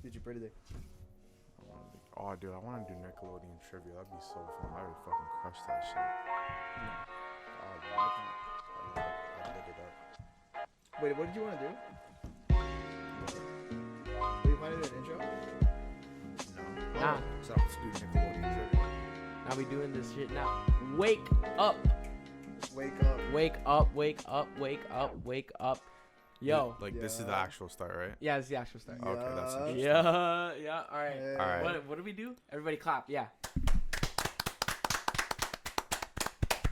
future birthday? Oh, dude, I want to do Nickelodeon trivia. That'd be so fun. I would fucking crush that shit. Oh, dude, I lit it up. Wait, what did you want to do? Were you planning to do an intro? No. Nah. So let's do Nickelodeon trivia. Now we doing this shit now. Wake up. Wake up. Wake up. Wake up. Wake up. Wake up. Yo. Like, this is the Yeah. actual start, right? Yeah, it's the actual start. Okay, that's interesting. Yeah. All right. Yeah. All right. What do we do? Everybody clap. Yeah.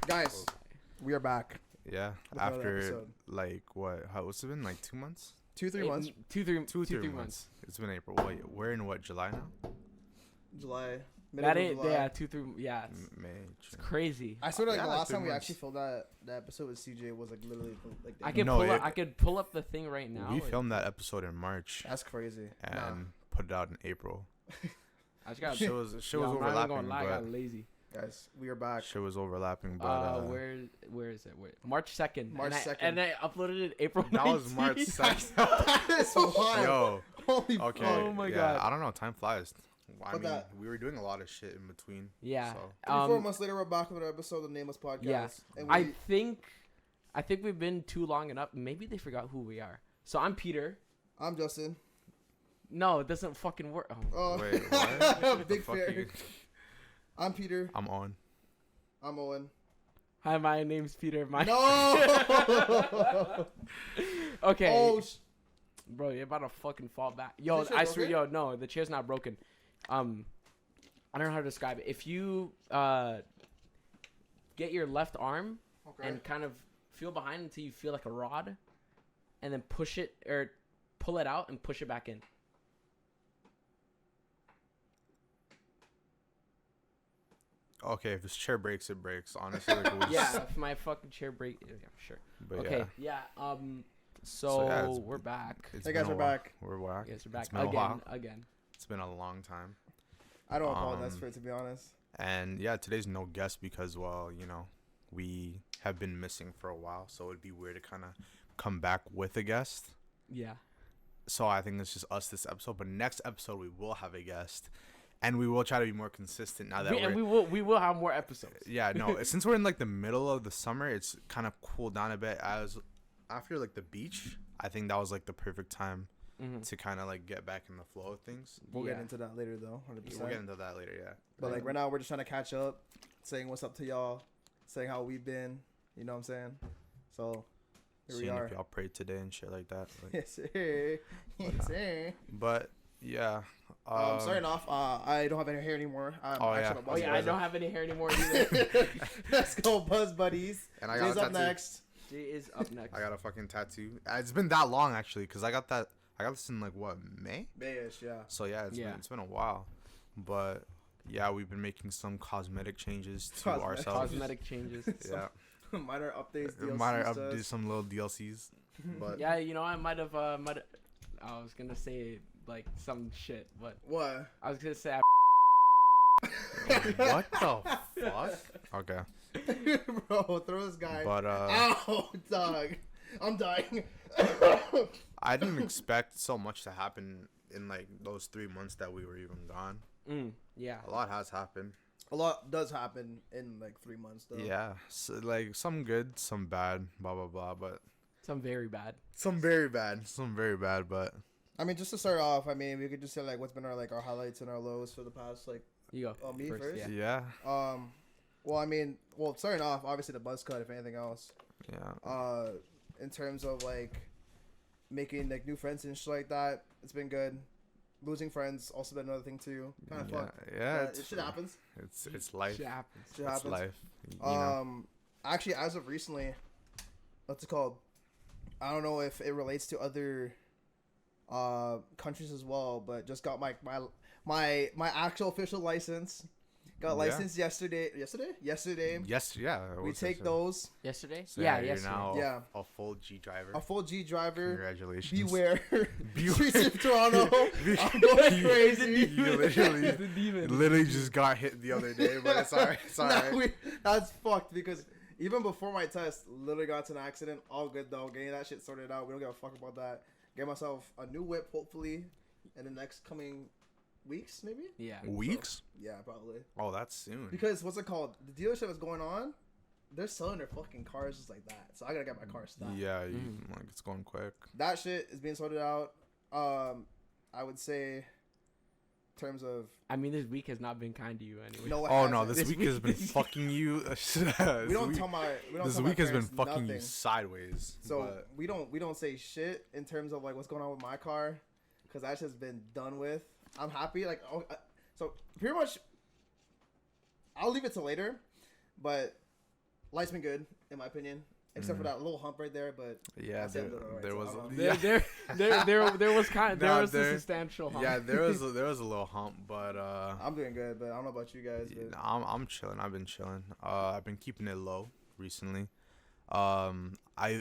Guys, we are back. Yeah. With another After, episode. like, what's it been? Like 2 months? 2-3 months. 3 months. It's been April. Wait, we're in what, July now? July. That of ain't. July. Yeah. 2-3. Yeah. May, It's June. crazy. I swear, like Yeah, the like last 3 time we months. actually filmed that episode with CJ was like literally like. I could No, pull. it- I could pull up the thing right now. We filmed that episode in March That's crazy. and put it out in April. I just got. Shit was I'm not even overlapping, gonna lie, I got but lazy. Guys, we are back. shit was overlapping, but Where is it? Wait, March 2nd. March and 2nd. And I uploaded it April 19th. that was March 2nd. That is wild. Yo, Holy okay. Oh my yeah, God. I don't know. Time flies. I But mean, that- we were doing a lot of shit in between. Yeah. So. 4 months later, we're back with an episode of the Nameless podcast. Yeah. And I think we've been too long enough. Maybe they forgot who we are. So I'm Peter. I'm Justin. No, it doesn't fucking work. Oh. Oh, Wait, what? big Fuck fair. you. I'm Peter. I'm on. I'm Owen. Hi, my name's Peter. My No. Okay. Oh, Bro, you're about to fucking fall back. Yo, Is this shit I swear, broken? no, the chair's not broken. I don't know how to describe it. If you get your left arm okay. and kind of feel behind until you feel like a rod, and then push it or pull it out and push it back in. Okay, if this chair breaks, it breaks. Honestly, like, it was, Yeah, if my fucking chair break, yeah, sure. But Okay, yeah. yeah. So, yeah, it's- we're back. It's Hey, been guys, a we're while. back. We're back. Yes, we're back It's been a while. again. It's been a long time. I don't apologize um, for it, to be honest. And yeah, today's no guest because, well, you know, we have been missing for a while, so it'd be weird to kind of come back with a guest. Yeah. So I think it's just us this episode. But next episode we will have a guest, and we will try to be more consistent now that And we're. we will have more episodes. Yeah, no. Since we're in like the middle of the summer, it's kind of cooled down a bit. As after like the beach, I think that was like the perfect time Mm-hmm. to kind of like get back in the flow of things. We'll yeah. get into that later, though. 100%. We'll get into that later. Yeah. But like right now, we're just trying to catch up, saying what's up to y'all, saying how we've been. You know what I'm saying? So here we Seeing are. if y'all prayed today and shit like that. Like, Yes, sir. Yes, sir. but yeah. Starting off, I don't have any hair anymore. I'm Oh, actually yeah. a Oh buzz yeah, I buddy. don't have any hair anymore either. Let's go, buzz buddies. And I Jay's got a up tattoo. next. Jay is up next. I got a fucking tattoo. It's been that long actually, cause I got this in like what, May? Mayish, yeah. So yeah, Yeah. it's been a while, but yeah, we've been making some cosmetic changes to ourselves. Cosmetic changes. Yeah, Minor updates. DLCs might to have us. do some little DLCs, but Yeah, you know, I might have. I was gonna say like some shit, but What? I was gonna say. what the fuck? Okay, Bro, throw this guy. but Ow, dog. I'm dying. I didn't expect so much to happen in like those 3 months that we were even gone. Yeah. A lot has happened. A lot does happen in like 3 months, though. Yeah, so, like some good, some bad, blah blah blah, but Some very bad. some very bad, but. I mean, just to start off, I mean, we could just say like what's been our highlights and our lows for the past like. You go. Me first? Yeah. Yeah. Well, I mean, starting off, obviously the buzz cut, if anything else. Yeah. In terms of like making like new friends and shit like that, it's been good. Losing friends also been another thing too. Kind of fucked. Yeah. But it shit happens. It's life. Shit happens. Shit It's happens. life. You know? Actually, as of recently, what's it called? I don't know if it relates to other countries as well, but just got my actual official license. Got Yeah. licensed yesterday. Yesterday. Yes. Yeah. We take those. Yesterday? So yeah, you're yesterday. now Yeah. a full G driver. A full G driver. Congratulations. Beware. Beware. Streets of Toronto. Be- I'm going You- crazy. You literally just got hit the other day, but it's alright. It's alright. That's fucked because even before my test, literally got into an accident. All good though. Getting that shit sorted out. We don't give a fuck about that. Get myself a new whip, hopefully. in the next coming weeks, maybe. Yeah. Weeks? Yeah, probably. Oh, that's soon. Because what's it called? The dealership is going on. They're selling their fucking cars just like that. So I gotta get my car stopped. Yeah, like it's going quick. That shit is being sorted out. I would say, in terms of I mean, this week has not been kind to you anyway. no. It Oh no, hasn't. this week has been fucking you. we don't tell my. We don't This tell my week has been parents fucking nothing. you sideways. So but we don't say shit in terms of like what's going on with my car, because that shit's been done with. I'm happy. Like so pretty much. I'll leave it till later, but life's been good in my opinion, except for that little hump right there. But yeah, I said it alright, there so was I don't know. There was kind of Nah, a substantial hump. yeah, there was a little hump, but I'm doing good, but I don't know about you guys. But I'm chilling. I've been chilling. I've been keeping it low recently. I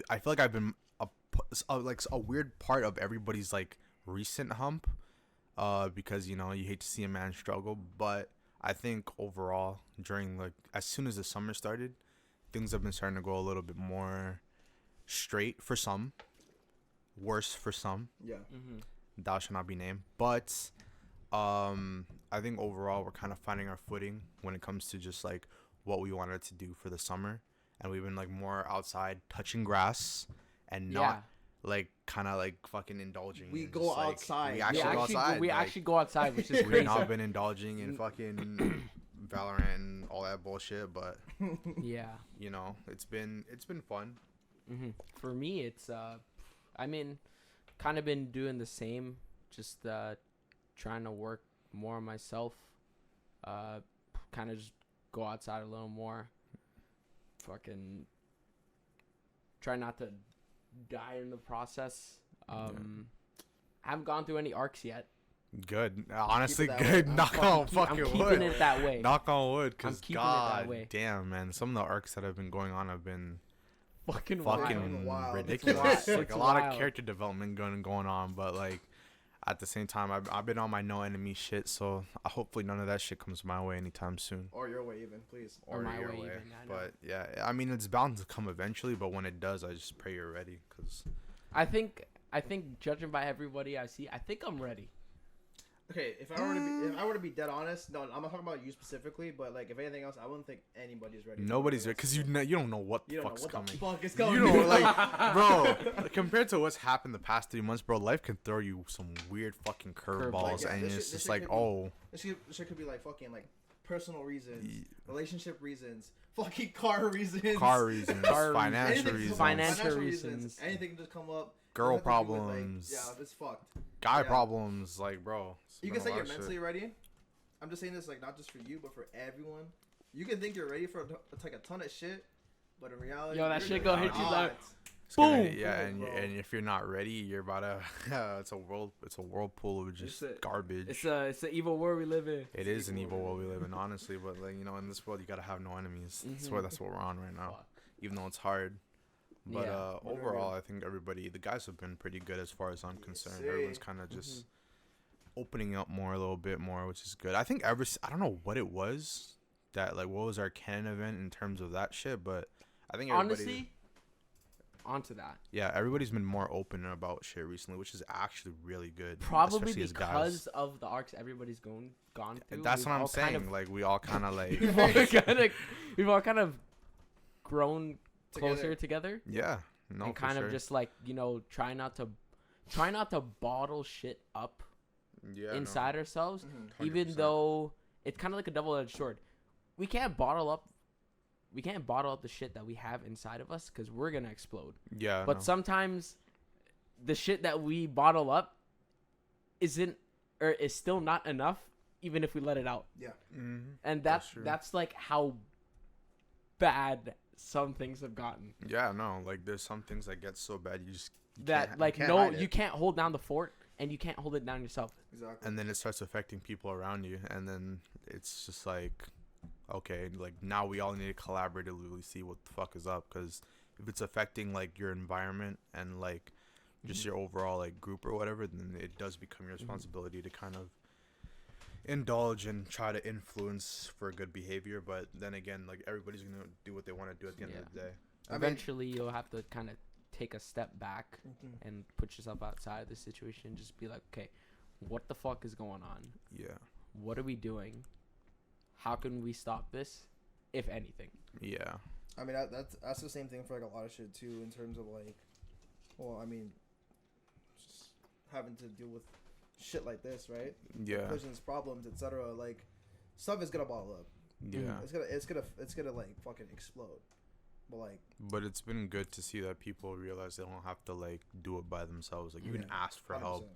feel like I've been a weird part of everybody's like recent hump, because you hate to see a man struggle, but I think overall during like as soon as the summer started, things have been starting to go a little bit more straight for some, worse for some. yeah, Thou shall not be named, but I think overall we're kind of finding our footing when it comes to just like what we wanted to do for the summer, and we've been like more outside touching grass and not like kind of like fucking indulging. We and go just, like, outside. We actually go outside. We like, actually go outside, which is we've crazy. not been indulging in fucking Valorant and all that bullshit, but Yeah. it's been fun. For me, it's I mean, kind of been doing the same, just trying to work more on myself. Kind of just go outside a little more. Fucking try not to die in the process. I haven't gone through any arcs yet. Good, honestly, that good. way. Knock on I'm fucking keeping wood. it that way. Knock on wood, I'm cause keeping it that God way. damn, man, some of the arcs that have been going on have been Fucking fucking wild. It's ridiculous. wild. Like It's a lot wild. of character development going on, but like at the same time, I've been on my no enemy shit, so hopefully none of that shit comes my way anytime soon. or your way even, please. Or my way even, I know. But yeah, I mean it's bound to come eventually. But when it does, I just pray you're ready, cause I think judging by everybody I see, I think I'm ready. Okay, if I were to be dead honest, no, I'm not talking about you specifically, but like if anything else, I wouldn't think anybody's ready. nobody's ready, cause you don't know what the You don't know fuck's what coming. the fuck is coming. You know, like, bro, compared to what's happened the past 3 months, bro, life can throw you some weird fucking curveballs, Like, yeah, and this it's shit- just this like, shit could be- oh, This shit could be like fucking like personal reasons, relationship reasons, fucking car reasons, car reasons, financial anything- reasons, Financial reasons. anything can just come up. girl You have to deal with, like, problems, yeah, it's fucked. guy yeah. problems, like, bro. it's You been can a say lot you're of shit. mentally ready. I'm just saying this like not just for you, but for everyone. You can think you're ready for like a ton of shit, but in reality, Yo, that you're shit just gonna hit you not. like- It's gonna- Boom! yeah, Boom, bro. and if you're not ready, you're about to. It's a whirlpool of just garbage. It's a evil world we live in. It is an evil world we live in, honestly. But like in this world, you gotta have no enemies. That's what we're on right now. Fuck. Even though it's hard. But Yeah. overall, I think the guys have been pretty good as far as I'm concerned. sir. Everyone's kind of just opening up more, a little bit more, which is good. I think I don't know what it was that what was our canon event in terms of that shit, but I think Honestly, onto that. yeah, everybody's been more open about shit recently, which is actually really good. Probably especially as because guys. of the arcs everybody's gone through. That's we've what I'm all saying. kind of- Like we all kind of like we've all kind of grown Together. closer together. yeah, no, And for kind sure. of just try not to bottle shit up yeah, no. inside ourselves, 100%. even though it's kind of like a double-edged sword. We can't bottle up the shit that we have inside of us because we're gonna explode. Yeah, But no. sometimes the shit that we bottle up is still not enough, even if we let it out. Yeah, Mhm. And That's true. that's like how bad some things have gotten. Yeah, no, like there's some things that get so bad you That can't- like can't no, hide you it. can't hold down the fort, and you can't hold it down yourself. exactly. And then it starts affecting people around you, and then it's just like, okay, like now we all need to collaboratively see what the fuck is up, because if it's affecting like your environment and like just your overall like group or whatever, then it does become your responsibility to kind of indulge and try to influence for good behavior. But then again, like everybody's gonna do what they want to do at the end of the day. I mean- Eventually, you'll have to kind of take a step back and put yourself outside of the situation. Just be like, okay, what the fuck is going on? Yeah. What are we doing? How can we stop this, if anything? Yeah. I mean, that's the same thing for like a lot of shit too, in terms of like, well, I mean, just having to deal with shit like this, right? Yeah. Collisions, problems, etc. Like, stuff is gonna bottle up. Yeah. It's gonna like fucking explode. But like, But it's been good to see that people realize they don't have to like do it by themselves. Like you can ask for 100%. help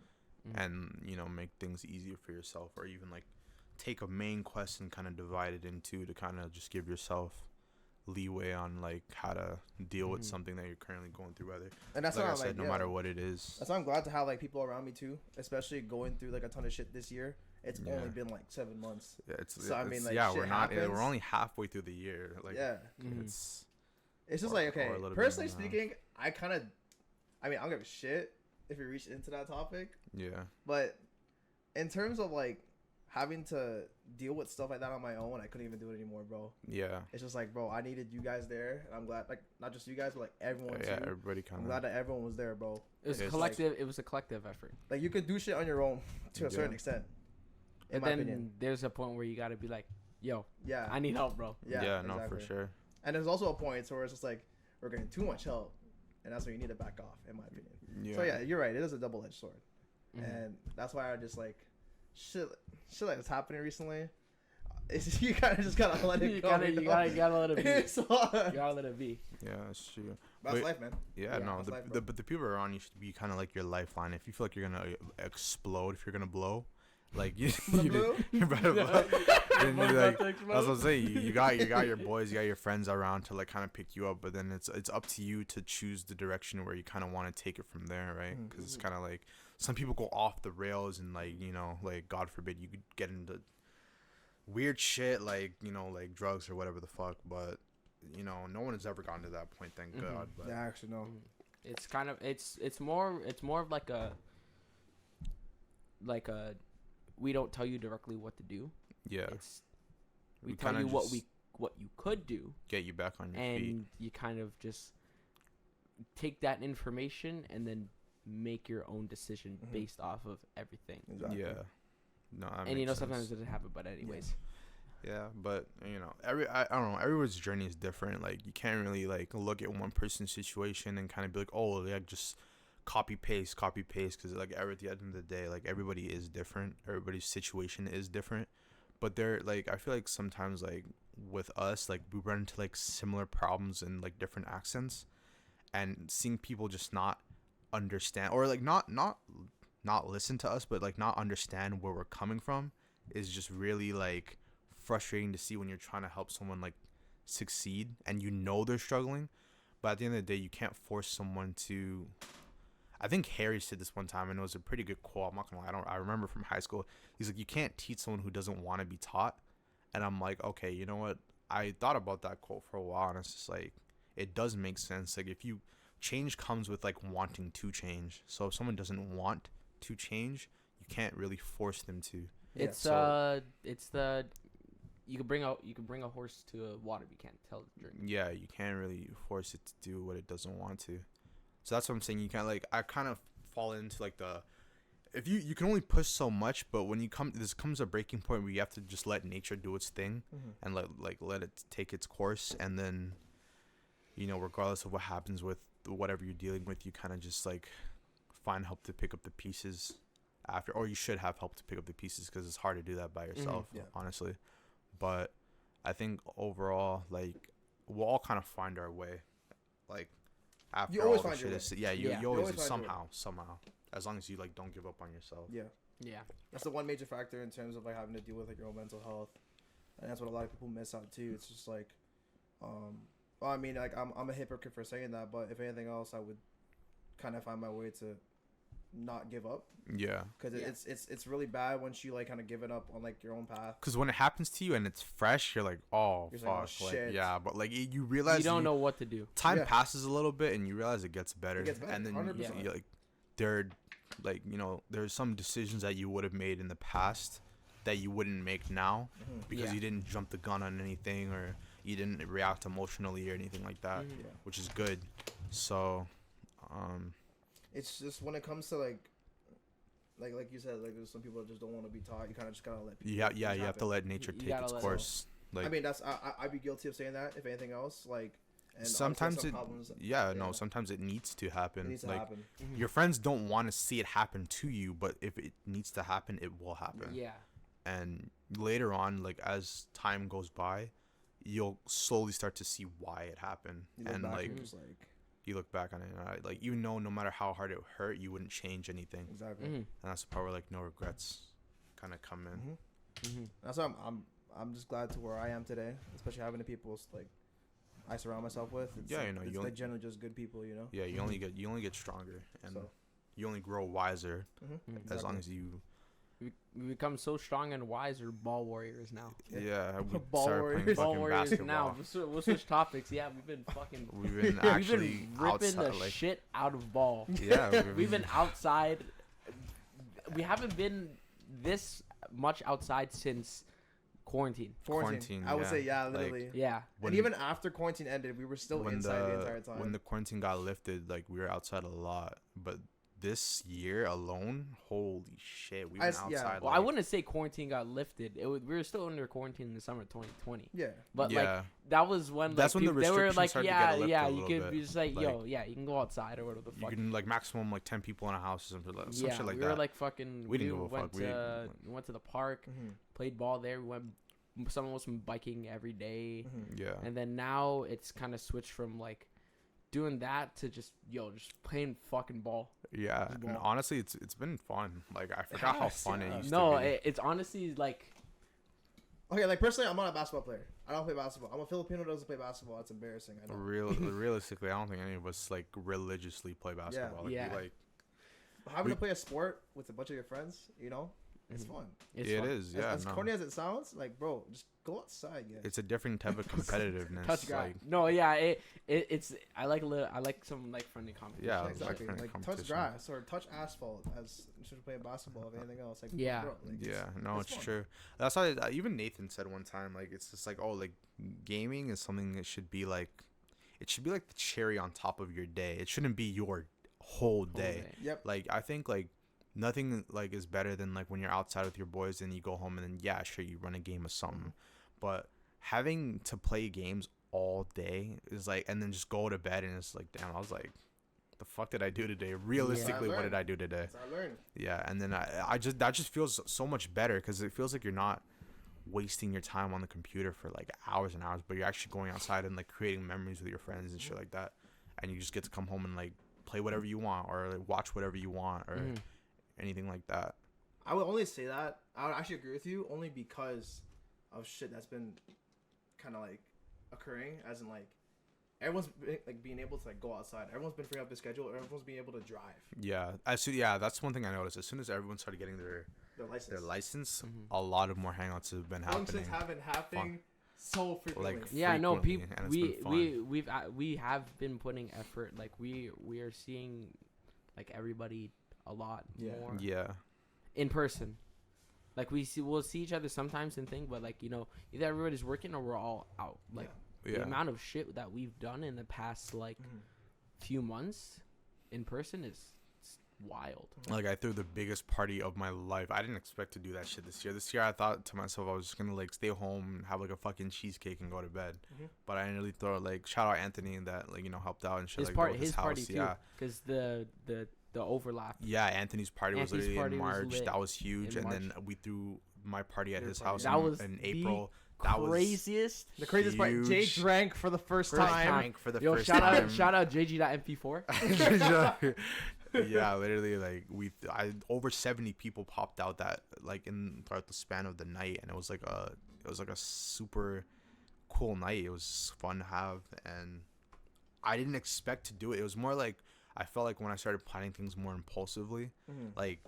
and make things easier for yourself, or even like take a main quest and kind of divide it into to kind of just give yourself leeway on like how to deal with something that you're currently going through. Whether, And that's like why I I'm said, like, no yeah, matter what it is. that's why I'm glad to have like people around me too, especially going through like a ton of shit this year. It's only been like 7 months. Yeah, it's So, I mean, like, yeah, shit we're not. happens. We're only halfway through the year. Like Yeah. it's. It's just Or- like, okay, or a little bit personally more now. speaking, I mean, I don't give a shit if we reach into that topic, Yeah. but in terms of like having to deal with stuff like that on my own, I couldn't even do it anymore, bro. Yeah. It's just like, bro, I needed you guys there, and I'm glad, like, not just you guys, but like everyone Yeah. too. Everybody I'm kind glad of. that everyone was there, bro. It was It's collective. It was a collective effort. Like, you could do shit on your own to a certain Yeah. extent, in But my then opinion. there's a point where you gotta be like, "Yo, Yeah, I need help, bro." yeah, No, for exactly. sure. And there's also a point where it's just like we're getting too much help, and that's when you need to back off, in my opinion. Yeah. So yeah, you're right. It is a double-edged sword, Mhm. and that's why I just like shit like that's happening recently. It's you kind of just gotta let it you go. gotta, you you know? gotta, you gotta let it be. It's hard. You gotta let it be. Yeah, that's true. That's But- life, man. Yeah, Yeah, no, that's life, bro. but the people around you should be kind of like your lifeline. If you feel like you're gonna explode, if you're gonna blow, like you, Blow? you're about to blow. Then Blow you're like, about to that's explode. what I'm saying. You got your boys, you got your friends around to like kind of pick you up. But then it's up to you to choose the direction where you kind of want to take it from there, right? Because it's kind of like some people go off the rails and like like God forbid you could get into weird shit like like drugs or whatever the fuck. But no one has ever gotten to that point, thank God. But Yeah, actually, no. It's kind of it's more of like a we don't tell you directly what to do. yeah, It's we We tell kinda you what just you could do, get you back on your and feet. you kind of just take that information and then make your own decision Mhm. based off of everything. Exactly. Yeah. No, that And makes sometimes it sense. doesn't happen, but anyways. Yeah, but I don't know. Everyone's journey is different. Like you can't really like look at one person's situation and kind of be like, oh, yeah, just copy paste, because like at the end of the day, like everybody is different. Everybody's situation is different. But they're like, I feel like sometimes like with us, like we run into like similar problems in like different accents, and seeing people just not understand or like not listen to us, but like not understand where we're coming from is just really like frustrating to see when you're trying to help someone like succeed and they're struggling. But at the end of the day, you can't force someone to. I think Harry said this one time, and it was a pretty good quote. I'm not gonna lie, I remember from high school. He's like, you can't teach someone who doesn't want to be taught. And I'm like, okay, you know what? I thought about that quote for a while, and it's just like, it does make sense. Like if you change comes with like wanting to change. So if someone doesn't want to change, you can't really force them to. Yeah, It's so- it's the you could bring a horse to a water, but you can't tell it to drink. Yeah, you can't really force it to do what it doesn't want to. So that's what I'm saying. You can't like, I kind of fall into like the, if you can only push so much, but when this comes a breaking point where you have to just let nature do its thing and let it take its course, and then regardless of what happens with whatever you're dealing with, you kind of just like find help to pick up the pieces after, or you should have help to pick up the pieces because it's hard to do that by yourself, yeah. honestly. But I think overall, like, we'll all kind of find our way, like, after You always all the find your shit is, Yeah. you You always always do find your way. somehow, as long as you like don't give up on yourself. Yeah, Yeah. that's the one major factor in terms of like having to deal with like your own mental health, and that's what a lot of people miss out too. It's just like, well, I mean, like I'm a hypocrite for saying that, but if anything else, I would kind of find my way to not give up, Yeah. because Yeah. it's really bad once you like kind of giving up on like your own path. Because when it happens to you and it's fresh, you're like, oh, You're fuck. like, oh, Like, shit. yeah, but like you realize You don't know what to do. time Yeah. passes a little bit and you realize it gets better. gets better, And then 100%. you like, there's some decisions that you would have made in the past that you wouldn't make now because Yeah. you didn't jump the gun on anything or you didn't react emotionally or anything like that, Mhm. Yeah. which is good. So, It's just when it comes to like like you said, like there's some people that just don't want to be taught. You kind of just gotta let people. Yeah, things you have to happen. let nature You take gotta its let it course. Like I mean, I'd be guilty of saying that if anything else. Like, and obviously sometimes some it, problems, no, sometimes it needs to happen. it needs to like happen. your friends don't want to see it happen to you, but if it needs to happen, it will happen. Yeah. And later on, like as time goes by, you'll slowly start to see why it happened. You look And back like and you're just like you look back on it, and like you know, no matter how hard it hurt, you wouldn't change anything. exactly. Mm-hmm. And that's the part where like no regrets kind of come in. Mm-hmm. That's why I'm just glad to where I am today, especially having the people like I surround myself with. It's Yeah, like, you know, it's you like only- generally just good people, you know. Yeah, you only get stronger, and So. you only grow wiser Mm-hmm. as long as you. We become so strong and wise. We're ball warriors now. Yeah, we Ball started warriors. playing Ball fucking warriors basketball. now. We'll switch topics. Yeah, we've been fucking. We've been We've actually been ripping outside, the like shit out of ball. yeah, We've been outside. We haven't been this much outside since quarantine. Quarantine. I would yeah. say yeah, Like, literally. Yeah. when- And even after quarantine ended, we were still when inside the entire time. when the quarantine got lifted, like we were outside a lot, but this year alone, holy shit, we've been Yeah. outside. Well, like, I wouldn't say quarantine got lifted. We were still under quarantine in the summer of 2020. yeah. But yeah, like that was when That's when the they were restrictions like, started to yeah, get lifted yeah, a you little could bit. be just like, Like, yo, yeah, you can go outside or whatever the you fuck. can like maximum like 10 people in a house or something, like some Yeah, shit like we that. were like fucking. We didn't give a went fuck. we went to the park, Mm-hmm. played ball there. We went. Someone was biking every day. Mm-hmm. yeah, And then now it's kind of switched from like doing that to just playing fucking ball. yeah. Just And ball. honestly, it's been fun. Like I forgot how has, fun yeah. it used No, to be. it's honestly like Okay, like personally, I'm not a basketball player. I don't play basketball. I'm a Filipino who doesn't play basketball. That's embarrassing. I know. Realistically, I don't think any of us like religiously play basketball. Like, Yeah. we, like But having We- to play a sport with a bunch of your friends, you know, it's Mhm. fun. it's it fun. is. Yeah, as no. corny as it sounds, like bro, just go outside, yeah. It's a different type of competitiveness. Touch grass. like, No, yeah, it's I like some like friendly competition. Yeah, Yeah, like exactly. friendly Like touch competition. grass or touch asphalt as instead of playing basketball or anything else. Like Yeah. bro, like, yeah, no, it's it's fun. true. That's why even Nathan said one time, like it's just like, oh, like gaming is something that should be like, it should be like the cherry on top of your day. It shouldn't be your whole day. Yep. Like I think like nothing like is better than like when you're outside with your boys and you go home and then yeah, sure, you run a game of something, but having to play games all day is like, and then just go to bed and it's like, damn, I was like, the fuck did I do today? Realistically, what did I do today? That's how I learned. Yeah, and then I just that just feels so much better because it feels like you're not wasting your time on the computer for like hours and hours, but you're actually going outside and like creating memories with your friends and shit like that, and you just get to come home and like play whatever you want or like, watch whatever you want or anything like that. I would only say that. I would actually agree with you only because of shit that's been kind of like occurring, as in like everyone's like being able to like go outside. Everyone's been freeing up their schedule. Everyone's being able to drive Yeah, that's one thing I noticed. As soon as everyone started getting their their license. a lot of more hangouts have been happening. Functions have been happening so frequently. Like, Yeah, no, frequently, people. and it's been fun. We have been putting effort. Like we are seeing, like everybody a lot Yeah. more Yeah, in person. Like we'll see each other sometimes and think, but like either everybody's working or we're all out. Like the yeah. amount of shit that we've done in the past like Mhm. few months in person is it's wild. Like I threw the biggest party of my life. I didn't expect to do that shit this year. This year I thought to myself I was just gonna like stay home and have like a fucking cheesecake and go to bed. Mhm. But I didn't really throw like shout out Anthony that like helped out and shit His like part, with his party house. too, Yeah, because the overlap. yeah. Anthony's party was Anthony's literally party in was March. lit That was huge. in And then March. we threw my party at Your his party. house That was in the April. That was Craziest. The craziest part, Jay huge. drank for the first First time. Drank for the Yo, first shout time. out shout out JG.mp4. Yeah, literally like over 70 people popped out that like in throughout the span of the night, and it was like a super cool night. It was fun to have, and I didn't expect to do it. It was more like I felt like when I started planning things more impulsively, Mhm. like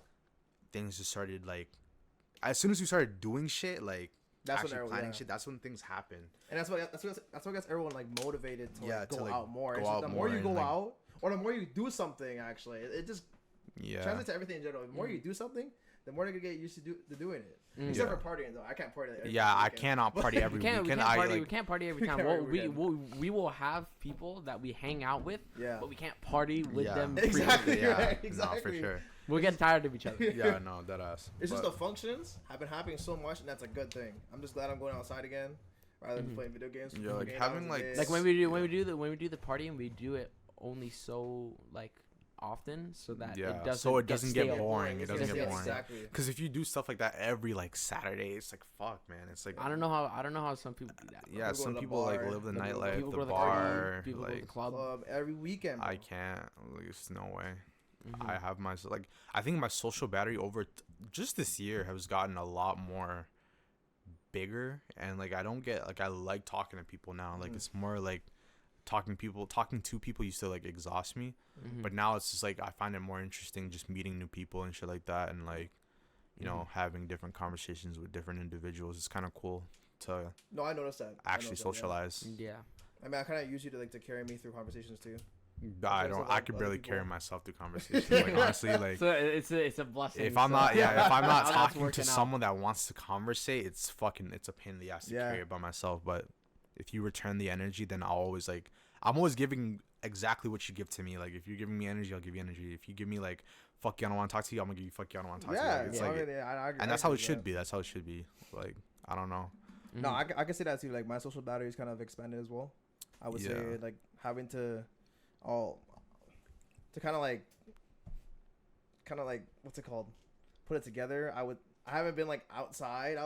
things just started like as soon as we started doing shit like That's when actually everyone, planning yeah. shit, that's when things happen. And that's what gets everyone like motivated to Yeah, like, to, go like, out more. go It's just out the more more you and, go like- out, or the more you do something, actually, it just Yeah, translates to everything in general. The more you do something, the more you're gonna get used to doing it. Mm. Except Yeah. for partying though, I can't party. Like, every yeah. I weekend. cannot party every We can't weekend. party. I We like can't party every we time. can't Well, every we will have people that we hang out with, Yeah. but we can't party with Yeah. them. Exactly. frequently. yeah, right, no, for exactly. sure. We're getting tired of each other. Yeah, no, that ass. It's just the functions have been happening so much, and that's a good thing. I'm just glad I'm going outside again, rather than playing video games. Yeah, like 48 having, hours a like- day. Like when we do the partying, we do it only so like often so that Yeah, it doesn't so it doesn't get stale. boring. It doesn't get boring. Exactly. Because if you do stuff like that every like Saturday, it's like fuck, man. It's like I don't know how some people do that. yeah, People go some to the people like bar, live the people go to nightlife, go the to the bar. club, people go to the Like club. Club every weekend. Bro. I can't. Like, there's no way. Mhm. I have my like. I think my social battery over just this year has gotten a lot more bigger, and like I don't get like I like talking to people now. Like it's more like talking to people used to like exhaust me, Mhm. but now it's just like I find it more interesting just meeting new people and shit like that, and like you know having different conversations with different individuals. It's kind of cool to No, I noticed that. actually socialize. Yeah. I mean, I kind of use you to carry me through conversations too. I terms don't. of, I like, could other barely people. carry myself through conversations. Like honestly, like So it's a blessing. if I'm so- not, yeah, if I'm not How that's talking to working out. someone that wants to conversate, it's a pain in the ass to Yeah. carry it by myself. But if you return the energy, then I'll always like, I'm always giving exactly what you give to me. Like if you're giving me energy, I'll give you energy. If you give me like, fuck you, I don't want to talk to you, I'm gonna give you fuck you, I don't want to talk to you. Yeah, Like, it's yeah. like, I mean, I agree, and I that's how agree it with should that. be. That's how it should be. Like I don't know. No, Mhm. I can say that too. Like my social battery is kind of expanded as well. I would say Yeah. like having to kind of like what's it called? Put it together. I haven't been like outside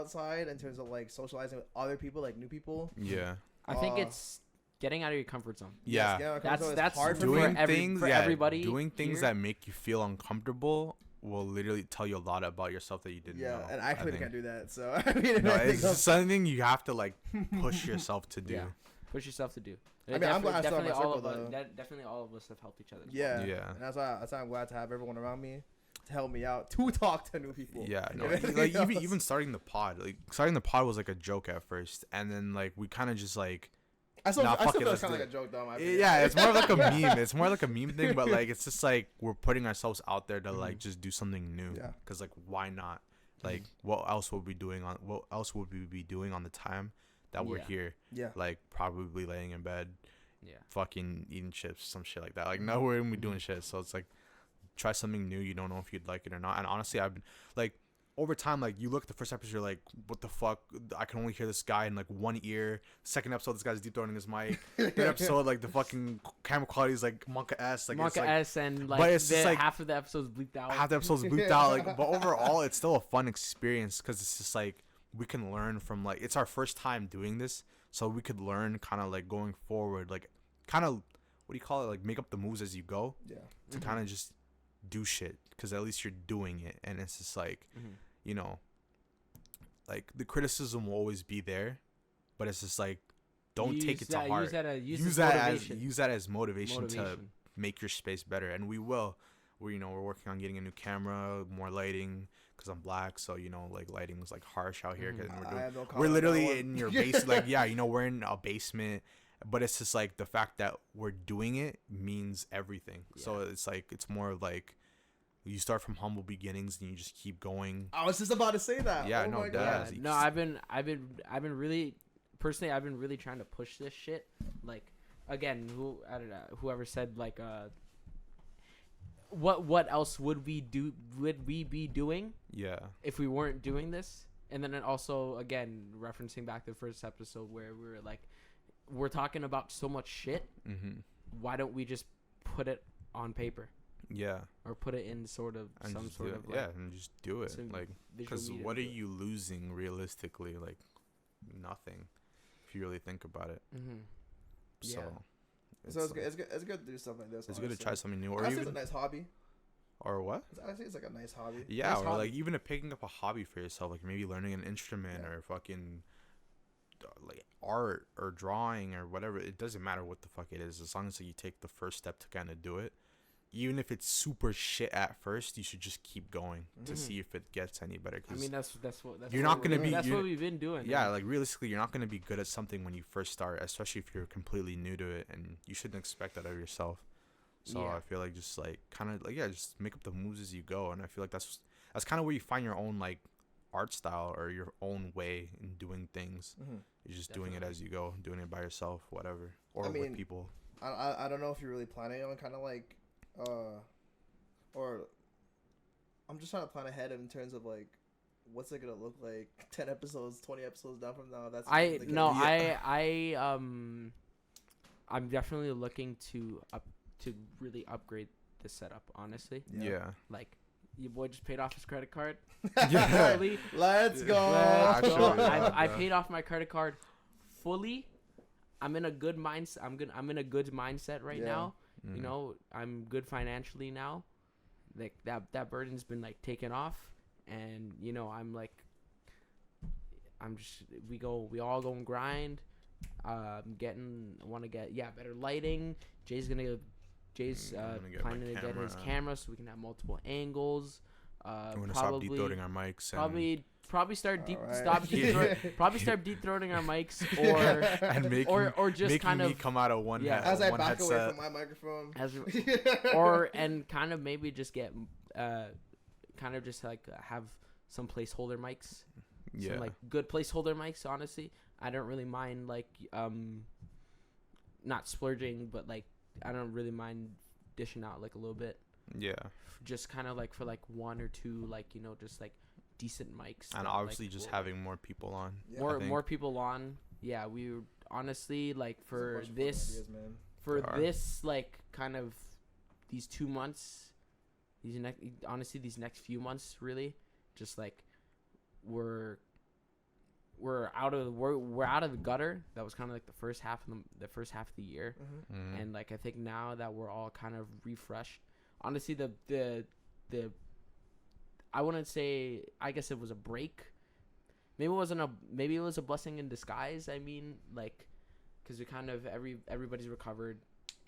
in terms of like socializing with other people, like new people. Yeah. I think Uh, it's getting out of your comfort zone. Yeah. That's hard for Doing for things, everybody doing things here. that make you feel uncomfortable will literally tell you a lot about yourself that you didn't know. Yeah, and I clearly think. can't do that. So I mean, No, I think it's just something you have to like push yourself to do. Yeah. Push yourself to do. I mean, I'm glad I still have definitely my all circle, of us. though. Definitely all of us have helped each other. yeah, Yeah. And that's why I'm glad to have everyone around me to help me out to talk to new people. Yeah, no, If anything like else. even starting the pod was like a joke at first, and then like we kind of just like I still, Nah, I fuck still it, feel let's it's kind of do like a joke, though. in my yeah, opinion. it's more like a meme. It's more like a meme thing, but like it's just like we're putting ourselves out there to like just do something new. Yeah. Cause like why not? Like what else would we be doing on the time that we're Yeah. here? Yeah. Like probably laying in bed, Yeah. fucking eating chips, some shit like that. Like no, we're gonna be doing shit. So it's like try something new. You don't know if you'd like it or not. And honestly, I've been like over time, like you look at the first episode, you're like, what the fuck? I can only hear this guy in like one ear. Second episode, this guy's deep throating his mic. Third episode, like the fucking camera quality is like Monka S. Like Monka it's like S and like but it's just, like, half of the episodes bleeped out. half the episodes bleeped out. Like, but overall, it's still a fun experience because it's just like we can learn from like it's our first time doing this, so we could learn kind of like going forward, like kind of what do you call it? Like make up the moves as you go Yeah. to kind of just do shit because at least you're doing it, and it's just like you know, like the criticism will always be there, but it's just like don't take it to heart. Use that as motivation to make your space better, and we will. We're working on getting a new camera, more lighting, because I'm black, so like lighting is like harsh out here. Cause I have no comment we're on that literally one. in your basement, like yeah, we're in a basement, but it's just like the fact that we're doing it means everything. So it's like it's more of like you start from humble beginnings and you just keep going. I was just about to say that. Yeah, Oh no, my that- God. Yeah, no, I've been really personally I've been really trying to push this shit. Like again, I don't know, whoever said like what else would we be doing Yeah. if we weren't doing this? And then also again referencing back to the first episode where we were like we're talking about so much shit. Mm-hmm. Why don't we just put it on paper Yeah. or put it in sort of And some just sort do of it. like Yeah, and just do it. some Like, visual because media what to are it. you losing realistically? Like, nothing, if you really think about it. Mm-hmm. So, Yeah. So it's good. It's good to do stuff like this. It's good to honestly. try something new, or Honestly, it's even, a nice hobby. or what? Honestly, it's like a nice hobby. Yeah, Nice or hobby. like even picking up a hobby for yourself, like maybe learning an instrument Yeah. or fucking like art or drawing or whatever. It doesn't matter what the fuck it is, as long as you take the first step to kind of do it. Even if it's super shit at first, you should just keep going to Mhm. see if it gets any better. I mean that's what You're what not gonna we're- be- that's you're- what we've been doing. yeah, man. like realistically, you're not gonna be good at something when you first start, especially if you're completely new to it, and you shouldn't expect that of yourself. So Yeah. I feel like just like kind of like just make up the moves as you go, and I feel like that's kind of where you find your own like art style or your own way in doing things. Mm-hmm. You're just doing it Definitely. as you go, doing it by yourself, whatever, or I mean, with people. I don't know if you're really planning on kind of like or I'm just trying to plan ahead in terms of like what's it gonna look like 10 episodes, 20 episodes down from now. That's I'm definitely looking to really upgrade the setup. Honestly, Yeah. like your boy just paid off his credit card. Yeah. Fully. Let's go. Let's go. Actually, I yeah. paid off my credit card fully. I'm in a good mindset. I'm in a good mindset right Yeah. now. Mm. You know, I'm good financially now. Like that burden's been like taken off, and you know, we all go and grind. Want to get better lighting. Jay's I'm planning gonna to get get my his camera. camera so we can have multiple angles. We're gonna stop deep throating our mics. Probably start deep Alright. stop deep throat, probably start deep throating our mics or And making, or just making kind me of come out of one yeah. As I one back away headset. from my microphone. and kind of maybe just get kind of just like have some placeholder mics. Yeah. Some like good placeholder mics, honestly. I don't really mind like not splurging, but like I don't really mind dishing out like a little bit. Yeah. Just kind of like for like one or two like, you know, just like decent mics. And that, obviously like, just will- having more people on. Yeah. I think. more people on. Yeah, we were honestly like There's a for bunch of fun this ideas, man. for There are. this like kind of these 2 months, these next few months really just like we're out of the gutter. That was kind of like the first half of the year. Mm-hmm. Mm. And like I think now that we're all kind of refreshed, honestly the I wouldn't say, I guess it was a break. Maybe it was a blessing in disguise. I mean, like, because we kind of everybody's recovered,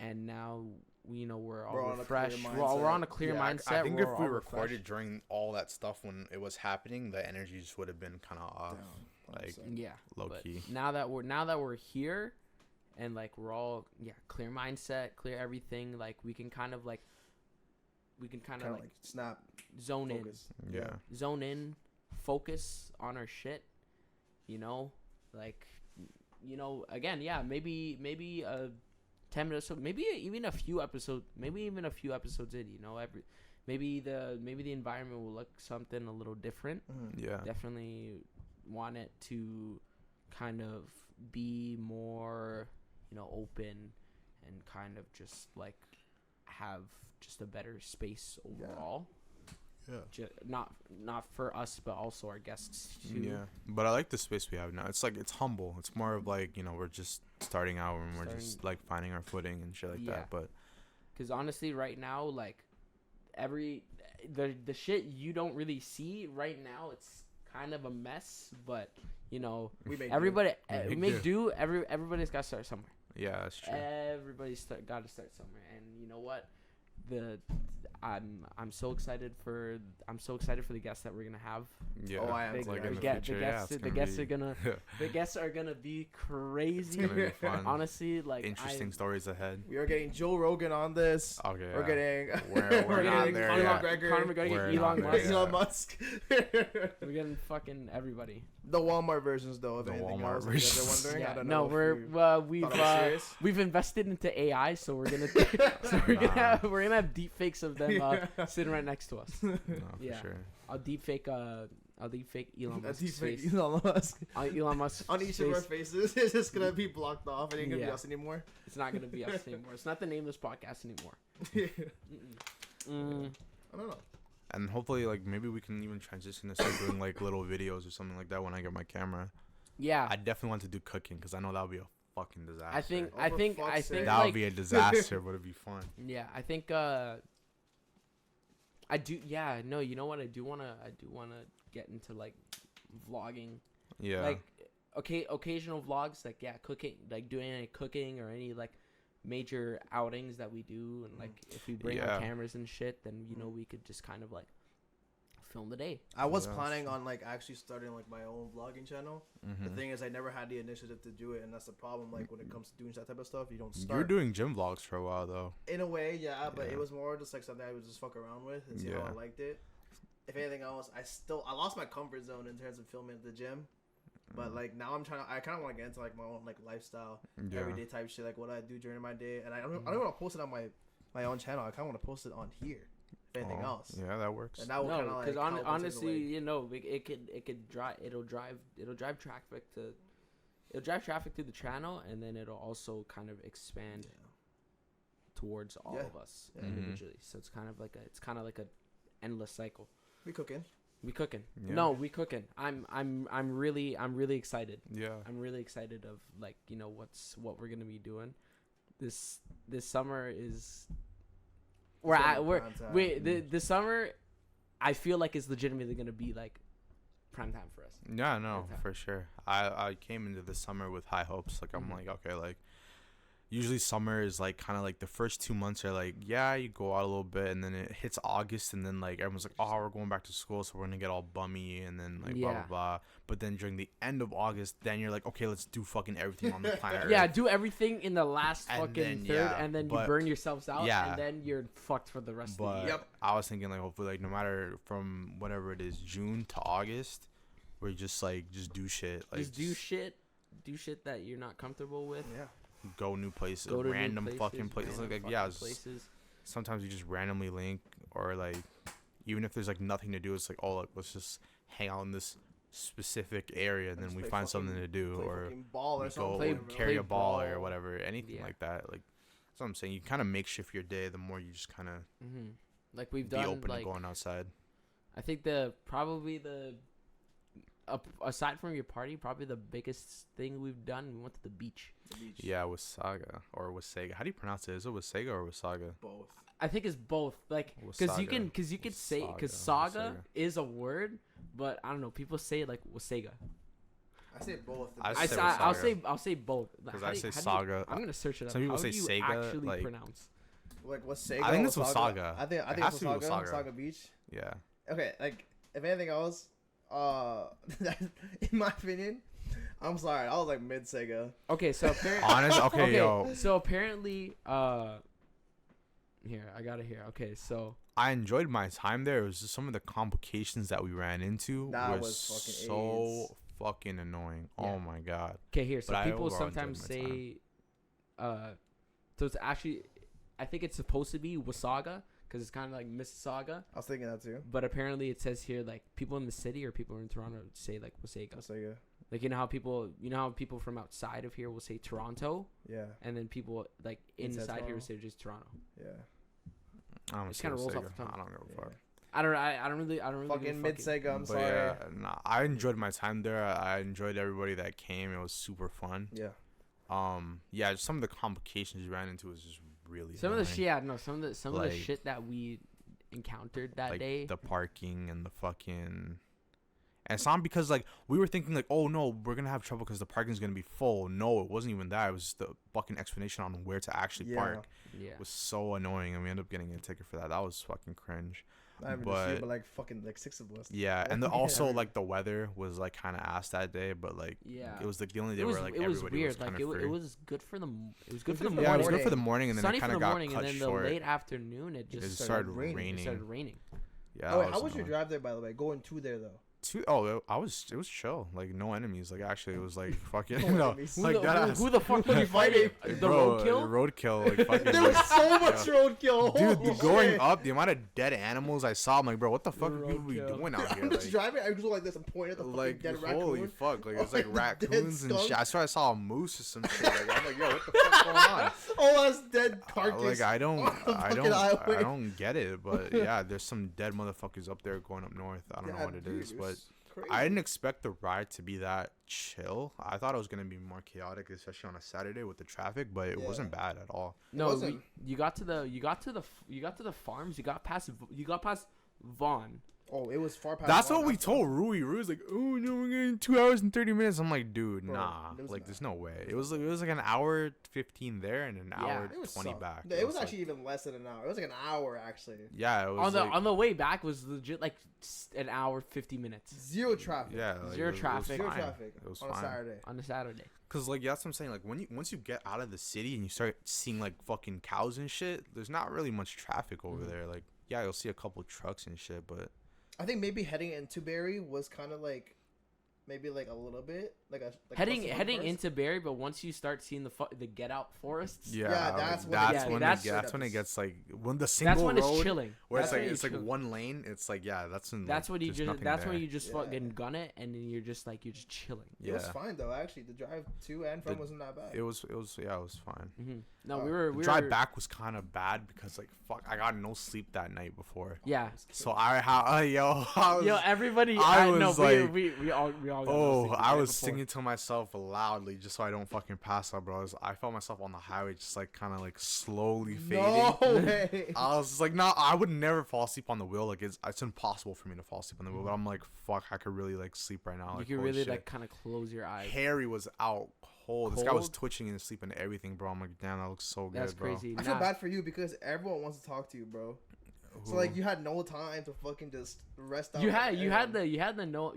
and now we're all We're on a refreshed. clear We're on a mindset. clear Yeah, mindset. I think we're if we all recorded refreshed. during all that stuff when it was happening, the energy just would have been kind of off, like 100%. yeah, low but key. now that we're here, and like we're all clear mindset, clear everything. Like we can kind of like snap, zone focus. Yeah. zone in, focus on our shit, like, again, maybe 10 minutes, maybe even a few episodes in, maybe the environment will look something a little different. Mhm. Yeah. Definitely want it to kind of be more, open and kind of just like have just a better space overall. Yeah. Not for us, but also our guests too. Yeah. But I like the space we have now. It's like, it's humble. It's more of like, we're just starting out and we're just like finding our footing and shit like that. But because honestly, right now, like the shit you don't really see right now, it's kind of a mess. But We make everybody do. we make do. Everybody's got to start somewhere. yeah, that's true. Everybody's got to start somewhere, and you know what? I'm so excited for the guests that we're gonna have. Yeah. Oh, I am It's too. like in the The future, yeah, it's guests gonna are gonna be the guests are gonna be crazy. it's gonna be fun. Honestly, like Interesting stories ahead. We are getting Joe Rogan on this. Okay. We're getting We're not getting there Conor yet. McGregor. Conor McGregor, We're Elon not Musk. there Elon Musk. We're getting fucking everybody. The Walmart versions, though, if The anything Walmart else. If you guys are versions. wondering, I Yeah, don't no, know. we've thought I was serious. we've invested into AI, so we're gonna Nah. we're gonna have deep fakes of them sitting right next to us. No, for Yeah. sure. I'll deep fake Elon That's Musk's fake face. Elon Musk. Elon Musk's On each of our face. faces, it's just gonna be blocked off. It ain't gonna be Yeah. us anymore. It's not gonna be us anymore. It's not the Nameless podcast anymore. I don't know. And hopefully, like, maybe we can even transition to start doing like little videos or something like that when I get my camera. Yeah, I definitely want to do cooking because I know that would be a fucking disaster. I think Oh, I for think fuck's I sake. think that like would be a disaster, but it'd be fun. yeah, I think I do. Yeah, no, you know what? I do wanna get into like vlogging. Yeah. Like occasional vlogs, like cooking, like doing any cooking or any like major outings that we do, and like if we bring our Yeah. cameras and shit, then we could just kind of like film the day. I was Yeah, planning that's on like actually starting like my own vlogging channel. The thing is, I never had the initiative to do it, and that's the problem. Like when it comes to doing that type of stuff, you don't start. You're doing gym vlogs for a while though. In a way, yeah, but Yeah. it was more just like something I would just fuck around with and see how Yeah. I liked it. If anything else, I lost my comfort zone in terms of filming at the gym. But like now I kind of want to get into like my own like lifestyle, Yeah. everyday type shit, like what I do during my day. And I don't want to post it on my own channel. I kind of want to post it on here. If anything else. Yeah, that works. And that will No, kind of like because help and take honestly, away. you know, it could drive it'll drive traffic to it'll drive traffic through the channel, and then it'll also kind of expand towards all Yeah. of us Yeah. individually. So it's kind of like a endless cycle. We cooking. We cooking. Yeah. No, we cooking. I'm really excited. Yeah. I'm really excited of like, you know, what we're gonna be doing. This summer is this summer I feel like it's legitimately gonna be like prime time for us. Yeah, no, Prime time. for sure. I came into the summer with high hopes. Like I'm like, okay, like usually summer is like kind of like the first 2 months are like, yeah, you go out a little bit, and then it hits August, and then like everyone's like, oh, we're going back to school, so we're gonna get all bummy, and then like blah blah blah. But then during the end of August, then you're like, okay, let's do fucking everything on the planet Yeah, Earth. do everything in the last And fucking then, third, yeah, and then you but- burn yourselves out, yeah. and then you're fucked for the rest of the But year. Yep. I was thinking like hopefully like no matter from whatever it is, June to August, we just do shit. Like Just do shit that you're not comfortable with. Yeah. go new places, Go to new random fucking places. random Like fucking yeah, places. sometimes you just randomly link, or like even if there's like nothing to do, it's like, oh, like, let's just hang out in this specific area, and then Just we play find fucking- something to do, Play or fucking ball or we something. go Play- carry play a ball or ball. whatever, anything Yeah. like that. Like that's what I'm saying. You kind of makeshift your day the more you just kind of Like we've be done open like to going outside. I think aside from your party, probably the biggest thing we've done, we went to the beach. The beach. Yeah, Wasaga or Wasaga. How do you pronounce it? Is it Wasaga or Wasaga? Both. I think it's both. Like, because you Wasaga. could say, because Wasaga. saga is a word, but I don't know. People say it like Wasaga. I say both. I I say say, Wasaga. I'll say both. Because How I do you- say how do you- saga. I'm gonna search it up. Some people How say do you Sega, actually like- pronounce? Like Wasaga. I think it's Wasaga. I think It it's has to be Wasaga. Wasaga. Wasaga Beach. Yeah. Okay, like if anything else, in my opinion, I'm sorry, I was like mid Sega. Okay, so apparently, Honest. Okay, yo. so apparently, here I got it here. Okay, so I enjoyed my time there. It was just some of the complications that we ran into That was was fucking so AIDS. fucking annoying. Yeah. Oh my god. okay, here. So But I people overall enjoyed sometimes my say, so it's actually, I think it's supposed to be Wasaga because it's kind of like Mississauga, I was thinking that too. but apparently it says here like people in the city or people in Toronto say like Wasaga. Wasaga. Like you know how people from outside of here will say Toronto, Yeah. and then people like Inside inside here will Toronto. say just Toronto. Yeah. I don't It say kinda rolls off Wasaga. the tongue. I don't give a Yeah. fuck. I don't really give a Fucking mid Sega. I'm But sorry. yeah, nah, I enjoyed my time there. I enjoyed everybody that came. It was super fun. Yeah. Yeah, just some of the complications you ran into was just really Some of the annoying. shit, yeah, no, some of the Like- shit that we encountered that like day. the parking and the fucking, and it's not because like we were thinking like, oh no, we're gonna have trouble because the parking's gonna be full. No, it wasn't even that. It was just the fucking explanation on where to actually Yeah. park. Yeah. It was so annoying, and we ended up getting a ticket for that. That was fucking cringe. Not even just you, but- but like fucking like 6 of us. Yeah, and Yeah. also like the weather was like kind of ass that day, but like Yeah. it was like the only day It was where like it was everybody weird. was kind Like of free. it was good for the it was good was for the good for Yeah, it was morning. good for the morning, and then Sunny it kind for of the got morning, cut and then short. the late afternoon it It just just started started raining. raining. It started raining. Yeah. Oh, that wait, how was your annoying. drive there, by the way? Going to there though. It was chill. Like no enemies. Like actually, it was like fucking No no, enemies. like that. Who the fuck were you fighting? The Bro, roadkill? Roadkill. Like fucking. There was like, so much yeah. roadkill. Dude, Holy going shit. up, the amount of dead animals I saw, I'm like, bro, what the fuck The are people roadkill. doing out here? I'm just Like, driving. I just go like this. I'm pointing at the fucking like dead holy raccoon. fuck, like Oh, it's like like the dead raccoons and shit. skunk. I swear I saw a moose or some shit. Like, I'm like, yo, what the fuck's going on? Oh, that's dead carcass. Like I don't, on the I fucking don't, highway. I don't get it. But yeah, there's some dead motherfuckers up there going up north. I don't know Yeah, what it dude, is, it but was crazy. I didn't expect the ride to be that chill. I thought it was gonna be more chaotic, especially on a Saturday with the traffic. But it Yeah. wasn't bad at all. No, wasn't. you got to the farms. You got past Vaughn. Oh, it was far past. That's Vaughn. what we told Rui. Rui's like, oh no, we're getting 2 hours and 30 minutes. I'm like, dude, Bro, nah. it was Like, not. there's no way. It was like an hour 15 there and an Yeah. hour It was 20 sucked. back. It was like- actually even less than an hour. It was like an hour actually. yeah. It was On the way back was legit like an hour 50 minutes Zero traffic. yeah. Like, Zero it was traffic. Zero fine. traffic It was on a fine. Saturday. on a Saturday. Cause like that's what I'm saying. Like once you get out of the city and you start seeing like fucking cows and shit, there's not really much traffic over Mhm. there. Like yeah, you'll see a couple trucks and shit, but I think maybe heading into Barrie was kind of like maybe like a little bit, like heading cluster heading forest. into Barrie, but once you start seeing the Get Out forests, Yeah, Yeah, like, that's when that's it when gets- that's when it that's- gets like when the single that's when road it's chilling. where That's it's like when it's you're like chilling. one lane. It's like yeah, that's when That's like, when you there's just nothing that's there. when you just Yeah. fucking gun it, and then you're just chilling. It was Yeah, fine though. Actually, the drive to and from The- wasn't that bad. it was yeah, it was fine. Mm-hmm. No, Uh, we were The drive back was kind of bad because like fuck, I got no sleep that night before. Yeah. So I was, Yo, everybody. I No, was like, we all got no oh, sleep the I night was before. singing to myself loudly just so I don't fucking pass out, bro. I felt myself on the highway just like kind of like slowly fading. No way. I was just like, nah, I would never fall asleep on the wheel. Like it's impossible for me to fall asleep on the wheel. But I'm like, fuck, I could really like sleep right now. You Like, can holy really shit. like kind of close your eyes. Harry was out cold. This guy was Cold? twitching and sleeping and everything, bro. I'm like, damn, that looks so good, That's bro. crazy. I feel Nah. bad for you because everyone wants to talk to you, bro. So Who- like you had no time to fucking just rest out. You like had everyone.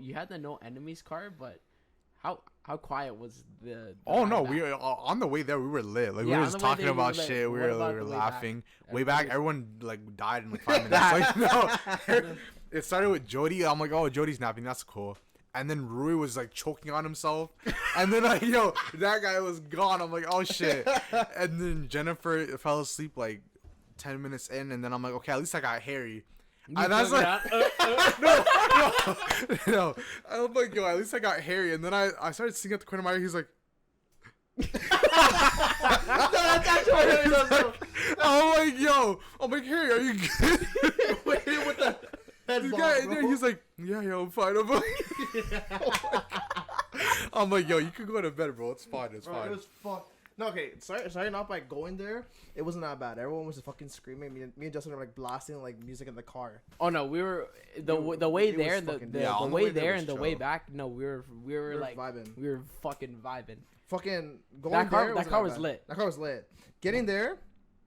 you had the no enemies card, but how quiet was the Oh ride no, back? we were on the way there. We were lit. Like Yeah, we were on just the way talking there, you about were lit. shit. We What were, about we the were way back? laughing. Way back, Everybody- everyone like died in like 5 minutes. Like no, it started with Jody. I'm like, oh, Jody's napping. That's cool. And then Rui was like choking on himself. And then like, yo, that guy was gone. I'm like, oh shit. And then Jennifer fell asleep like 10 minutes in. And then I'm like, okay, at least I got Harry. You And that's took it like, out. no. I'm like, yo, at least I got Harry. And then I started singing at the corner of my ear. He's like, That's actually what it is. I'm like, yo, I'm like, Harry, are you good? Wait, what the head This bob, guy, bro? he's like, yeah, yo, I'm fine. I'm like, yo, you can go to bed, bro. It's fine. It's Bro, fine. it was fun. No, okay, sorry not by going there. It wasn't that bad. Everyone was just fucking screaming. Me and Justin were like blasting like music in the car. Oh no, we were the It- the way it was there and the, fucking- the, Yeah, the on the way way there there was and the way chill. back. No, we were We were like vibing. we were fucking vibing. Fucking going That car- there. that car wasn't was bad. lit. That car was lit. Getting there,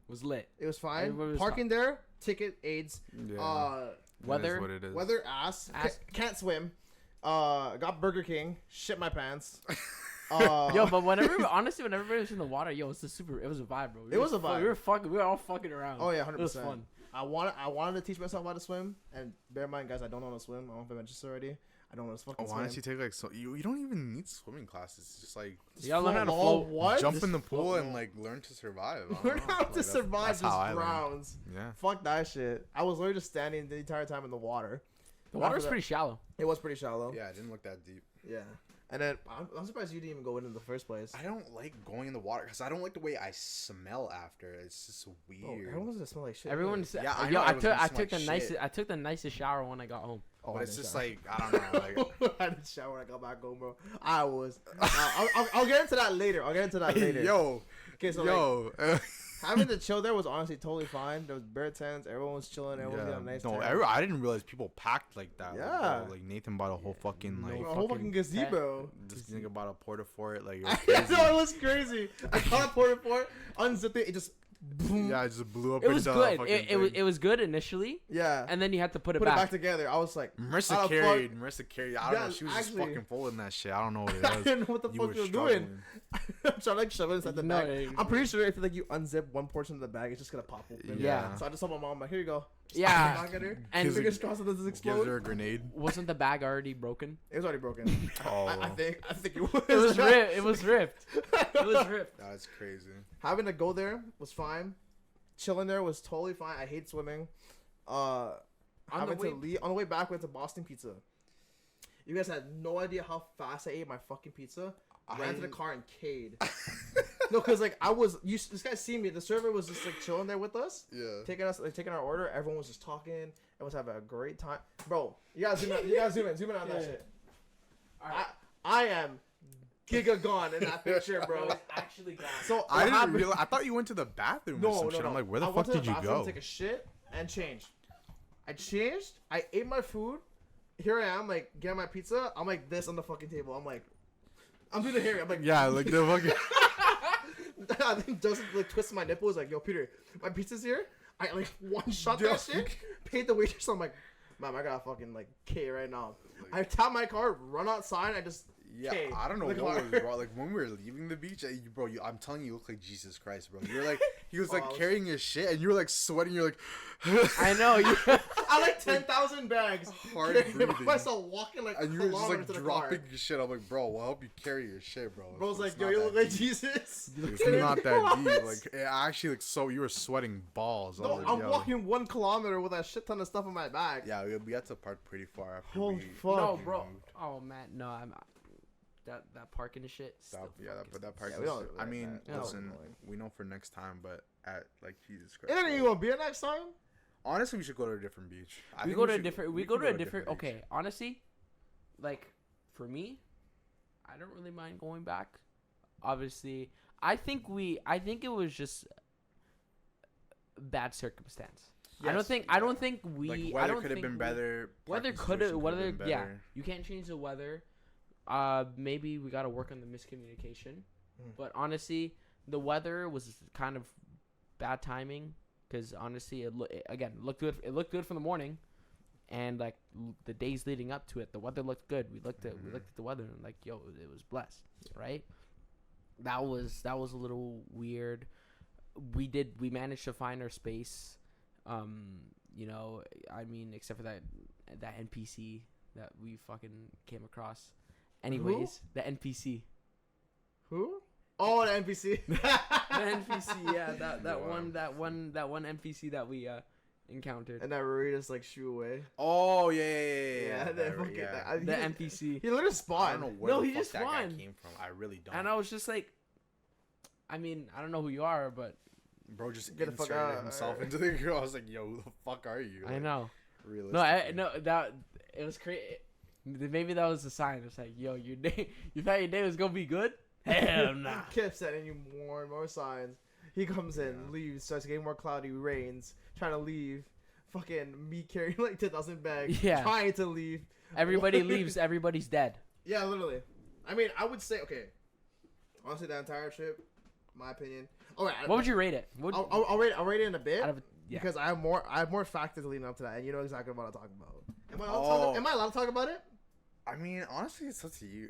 Was lit. it was fine. Everybody was Parking there, ticket aids. Yeah. Uh, Weather- It is what it is. weather ass. Ass. Can't swim. Got Burger King. Shit my pants. Yo, but whenever honestly, when everybody was in the water, yo, it was a vibe, bro. It was a vibe. We were all fucking around. Oh yeah, It was 100%. fun. I wanted to teach myself how to swim, and bear in mind, guys, I don't know how to swim. I don't know if I mentioned this already. I don't know how to Oh, fucking why swim. don't you take like so you don't even need swimming classes. It's just like You gotta learn how to Oh, float. What? jump Just in the pool float. and like learn to survive. I don't Learn know. how Like, to that's- survive that's just how I learned. drowns. Yeah. Fuck that shit. I was literally just standing the entire time in the water. The water After was that- pretty shallow. It was pretty shallow. Yeah, it didn't look that deep. Yeah. And then I'm surprised you didn't even go in the first place. I don't like going in the water because I don't like the way I smell after. It's just Bro, weird. everyone's gonna smell like shit. Everyone, Yeah, I yo, know I everyone's took gonna I smell took the like nicest shit. I took the nicest shower when I got home. Oh, But it's just like I don't know. Like I didn't shower when I got back home, bro. I was. I'll get into that later. I'll get into that later. yo, Okay, so like, having to chill there was honestly totally fine. There was bare tents. Everyone was chilling. Everyone was on a nice no, tent. I didn't realize people packed like that. Yeah. Bro. Like Nathan bought a whole fucking No like a whole fucking gazebo. this nigga bought a porta fort. Like it I was crazy. know, it was crazy. I caught porta fort, unzipped it, it just boom. Yeah, it just blew up. It was into the good. fucking It was thing. it was good initially, Yeah. and then you had to put it Put it back. back together. I was like, Marissa how the carried. Marissa carried. I don't Yeah, know. She was actually- just fucking folding that shit. I don't know what it I was. didn't know what the You fuck were you were struggling. doing. I'm trying to like shove it inside the No, bag. it- I'm pretty sure if like you unzip one portion of the bag, it's just gonna pop open. Yeah. So I just told my mom, like, here you go. Just Yeah. knock at her. And Gives her- Fingers crossed it doesn't Gives explode. her a grenade. Wasn't the bag already broken? It was already broken. Oh. I think it was. It was ripped. It was ripped. It was ripped. That's crazy. Having to go there was fine. Chilling there was totally fine. I hate swimming. Having way- to leave on the way back, we went to Boston Pizza. You guys had no idea how fast I ate my fucking pizza. Ran to the car and K'd. No, cause like this guy see me. The server was just like chilling there with us, Yeah. taking our order. Everyone was just talking. Everyone was having a great time, bro. You gotta zoom in. Zoom in on that Yeah. shit. Alright. I am giga gone in that picture, bro. actually got. So I what didn't happened- realize. I thought you went to the bathroom or No, some no, shit. no. I'm like, where the I fuck went to did the you bathroom go? to take a shit and change. I changed. I ate my food. Here I am, like getting my pizza. I'm like this on the fucking table. I'm like, I'm doing the Harry. I'm like, Yeah, like the fucking. I think Justin like twisted my nipple. He's like, yo, Peter, my pizza's here. I like one shot that shit. Paid the waitress. I'm like, ma'am, I got fucking like K right now. I tap my car, run outside. I just Yeah, Okay, I don't know look what hard. was wrong. Like when we were leaving the beach, bro, I'm telling you, you look like Jesus Christ, bro. You're like, he was like Oh, carrying his shit, and you were like sweating. You're like, I know you. I like 10,000 bags. Hard Carrying breathing. myself walking like and you were just kilometers like to the dropping car. your shit. I'm like, bro, we'll help you carry your shit, bro. Bro's It's like, yo, not you that look like deep. Jesus. It's not that deep. Like, it actually, like, so you were sweating balls. I No, was like, I'm yo. walking 1 kilometer with a shit ton of stuff on my back. Yeah, we had to park pretty far after Holy we. fuck. No, bro. Oh man, no, I'm that parking shit. That part. Yeah, we don't I like mean, that. listen, annoying. we know for next time, but at like Jesus Christ. Isn't it bro. you gonna be here next time? Honestly, we should go to a different beach. I We think go to a should- different. We can go to a beach. different. Okay, honestly, like for me, I don't really mind going back. Obviously, I think it was just bad circumstance. I don't Yes. think we. Like I weather don't could have think been we- better. Weather parking could have. situation Weather. been Yeah, better. you can't change the weather. Maybe we got to work on the miscommunication. Mm. But honestly, the weather was kind of bad timing because honestly, it looked good. It looked good from the morning, and like the days leading up to it, the weather looked good. We looked at the weather and like, yo, it was blessed, right? That was a little weird. We managed to find our space. You know, I mean, except for that NPC that we fucking came across. Anyways, the NPC. Who? Oh, the NPC. The NPC, yeah, that Wow. one NPC that we encountered. And that Rita's like shoo away. Oh yeah. Yeah, that fucking. yeah. The NPC. He literally I spawned. don't know where No, the he fuck just that guy spawned. came from. I really don't. And I was just like, I mean, I don't know who you are, but Bro just Get the fuck inserted out. himself into the girl. I was like, yo, who the fuck are you? I Like, know. Realistically. No, that it was crazy. Maybe that was the sign. It's like, yo, you thought your day was gonna be good? Hell nah. Kept sending you more and more signs. He comes in, leaves, starts getting more cloudy, rains, trying to leave. Fucking me carrying like 10,000 bags, Yeah. trying to leave. Everybody leaves. Everybody's dead. Yeah, literally. I mean, I would say, okay. Honestly, the entire trip, my opinion. All right. What would you rate it? I'll rate it in a bit Out of, yeah. because I have more factors leading up to that, and you know exactly what I'm talking about. Am I allowed to talk about it? I mean, honestly, it's up to you.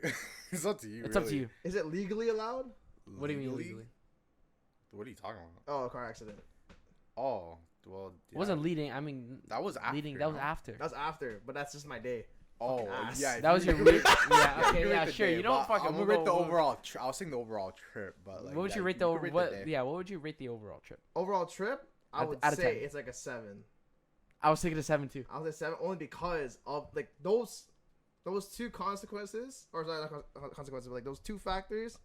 It's up to you. It's up to you. Is it legally allowed? What do you mean legally? What are you talking about? Oh, a car accident. Oh, well. It wasn't leading. I mean, That was after. leading. That was no? after. That's after, but that's just my day. Oh, fucking ass. yeah. That was your you- rate. Yeah. Okay. you rate Yeah. the Sure. day, You don't but fucking. I'm we'll gonna rate the go- overall. I was saying the overall trip, but like. What would yeah, you rate could the rate what? day. Yeah. What would you rate the overall trip? Overall trip, I Out- would out of say 10. it's like a 7. I was thinking a 7 too. I would say 7 only because of like those two consequences, or sorry, not consequences, but like those two factors,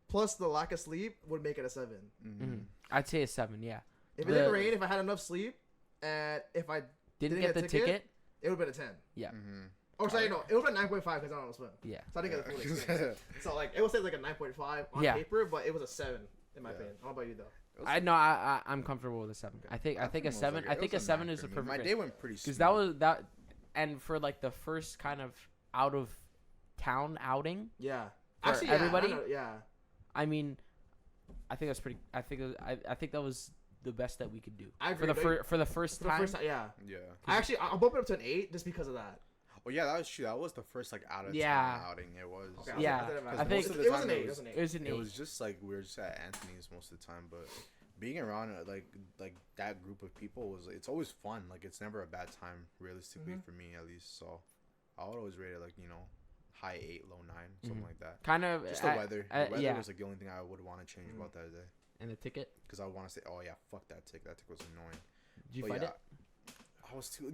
plus the lack of sleep would make it a 7. Mm-hmm. I'd say a 7. Yeah. If it didn't rain, if I had enough sleep, and if I Didn't Didn't get get the a ticket? ticket. it would have been a 10. Yeah. Mm-hmm. Or sorry, no, it would have been 9.5 because I don't know how to swim. Yeah. So I didn't get the full experience. So like it would say like a 9.5 on Yeah. paper, but it was a 7 in my Yeah. opinion. How about you though? I know. I'm comfortable with a 7. I think a it was 7. like- I it think was a 7 9 is for a me. perfect. My day went pretty. Because that was that, and for like the first kind of out of town outing. Yeah. For Actually, everybody? Yeah. I mean, I think that's pretty. I think I think that was the best that we could do I for agree, the but for the first For the time. first time, yeah. Yeah. I'll bump it up to an 8 just because of that. Oh yeah, that was true. That was the first like out of Yeah. town outing. It was. Okay, Yeah, I think- most of the it was time an 8. It was an 8. It was an 8. It was just like we were just at Anthony's most of the time, but being around like that group of people it's always fun. Like it's never a bad time, realistically for me at least. So I would always rate it like high 8, low 9, something like that. Kind of Just the weather. The weather yeah. was like the only thing I would want to change about that day, And the ticket. because I would want to say, oh yeah, fuck that tick. That tick was annoying. Did you But fight yeah, it? I was too.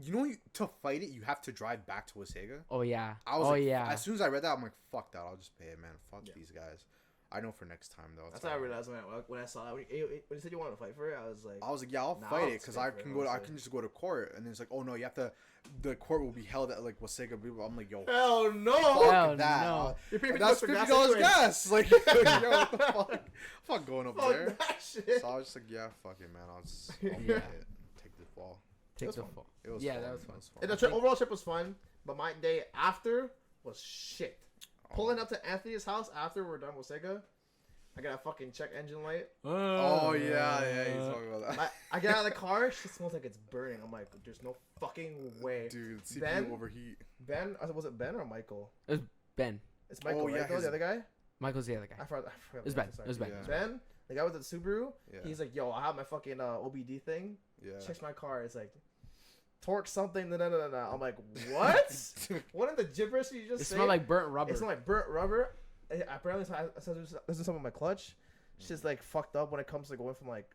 To fight it, you have to drive back to Wasaga. Oh yeah. I was oh like, yeah. As soon as I read that, I'm like, fuck that. I'll just pay it, man. Fuck Yeah. these guys. I know for next time though. That's how I realized when I saw that. When you said you wanted to fight for it, I was like, I was like, yeah, I'll Nah, fight I'll it because stick I for it, can go. I honestly. can just go to court, and it's like, oh no, you have to. The court will be held at like Wasaga. I'm like, yo, hell no. fuck Hell that. no. You're paying That's for $50 gas. Like, yo, what the fuck? Fuck going up Fuck there. that shit. So I was just like, yeah, fuck it, man. I'll Yeah. take the fall. Take was the fun. fall. It was Yeah, fun. that was It fun. And the overall trip was fun, but my day after was shit. Pulling up to Anthony's house after we're done with Sega, I got a fucking check engine light. Oh yeah, he's talking about that. I get out of the car, shit smells like it's burning. I'm like, there's no fucking way. Dude, CPU Ben? overheat. Ben, was it Ben or Michael? It was Ben. It's Michael, Oh, yeah, right? Though, his- the other guy. Michael's the other guy. I forgot. It was Ben. It was Ben. Yeah. Ben, the guy with the Subaru. Yeah. He's like, yo, I have my fucking OBD thing. Yeah. Checks my car. It's like, torque something. No. I'm like, what? What in the gibberish you just It say? smelled like burnt rubber. It smelled like burnt rubber. Apparently, I said there's something on my clutch. It's just like fucked up when it comes to going from like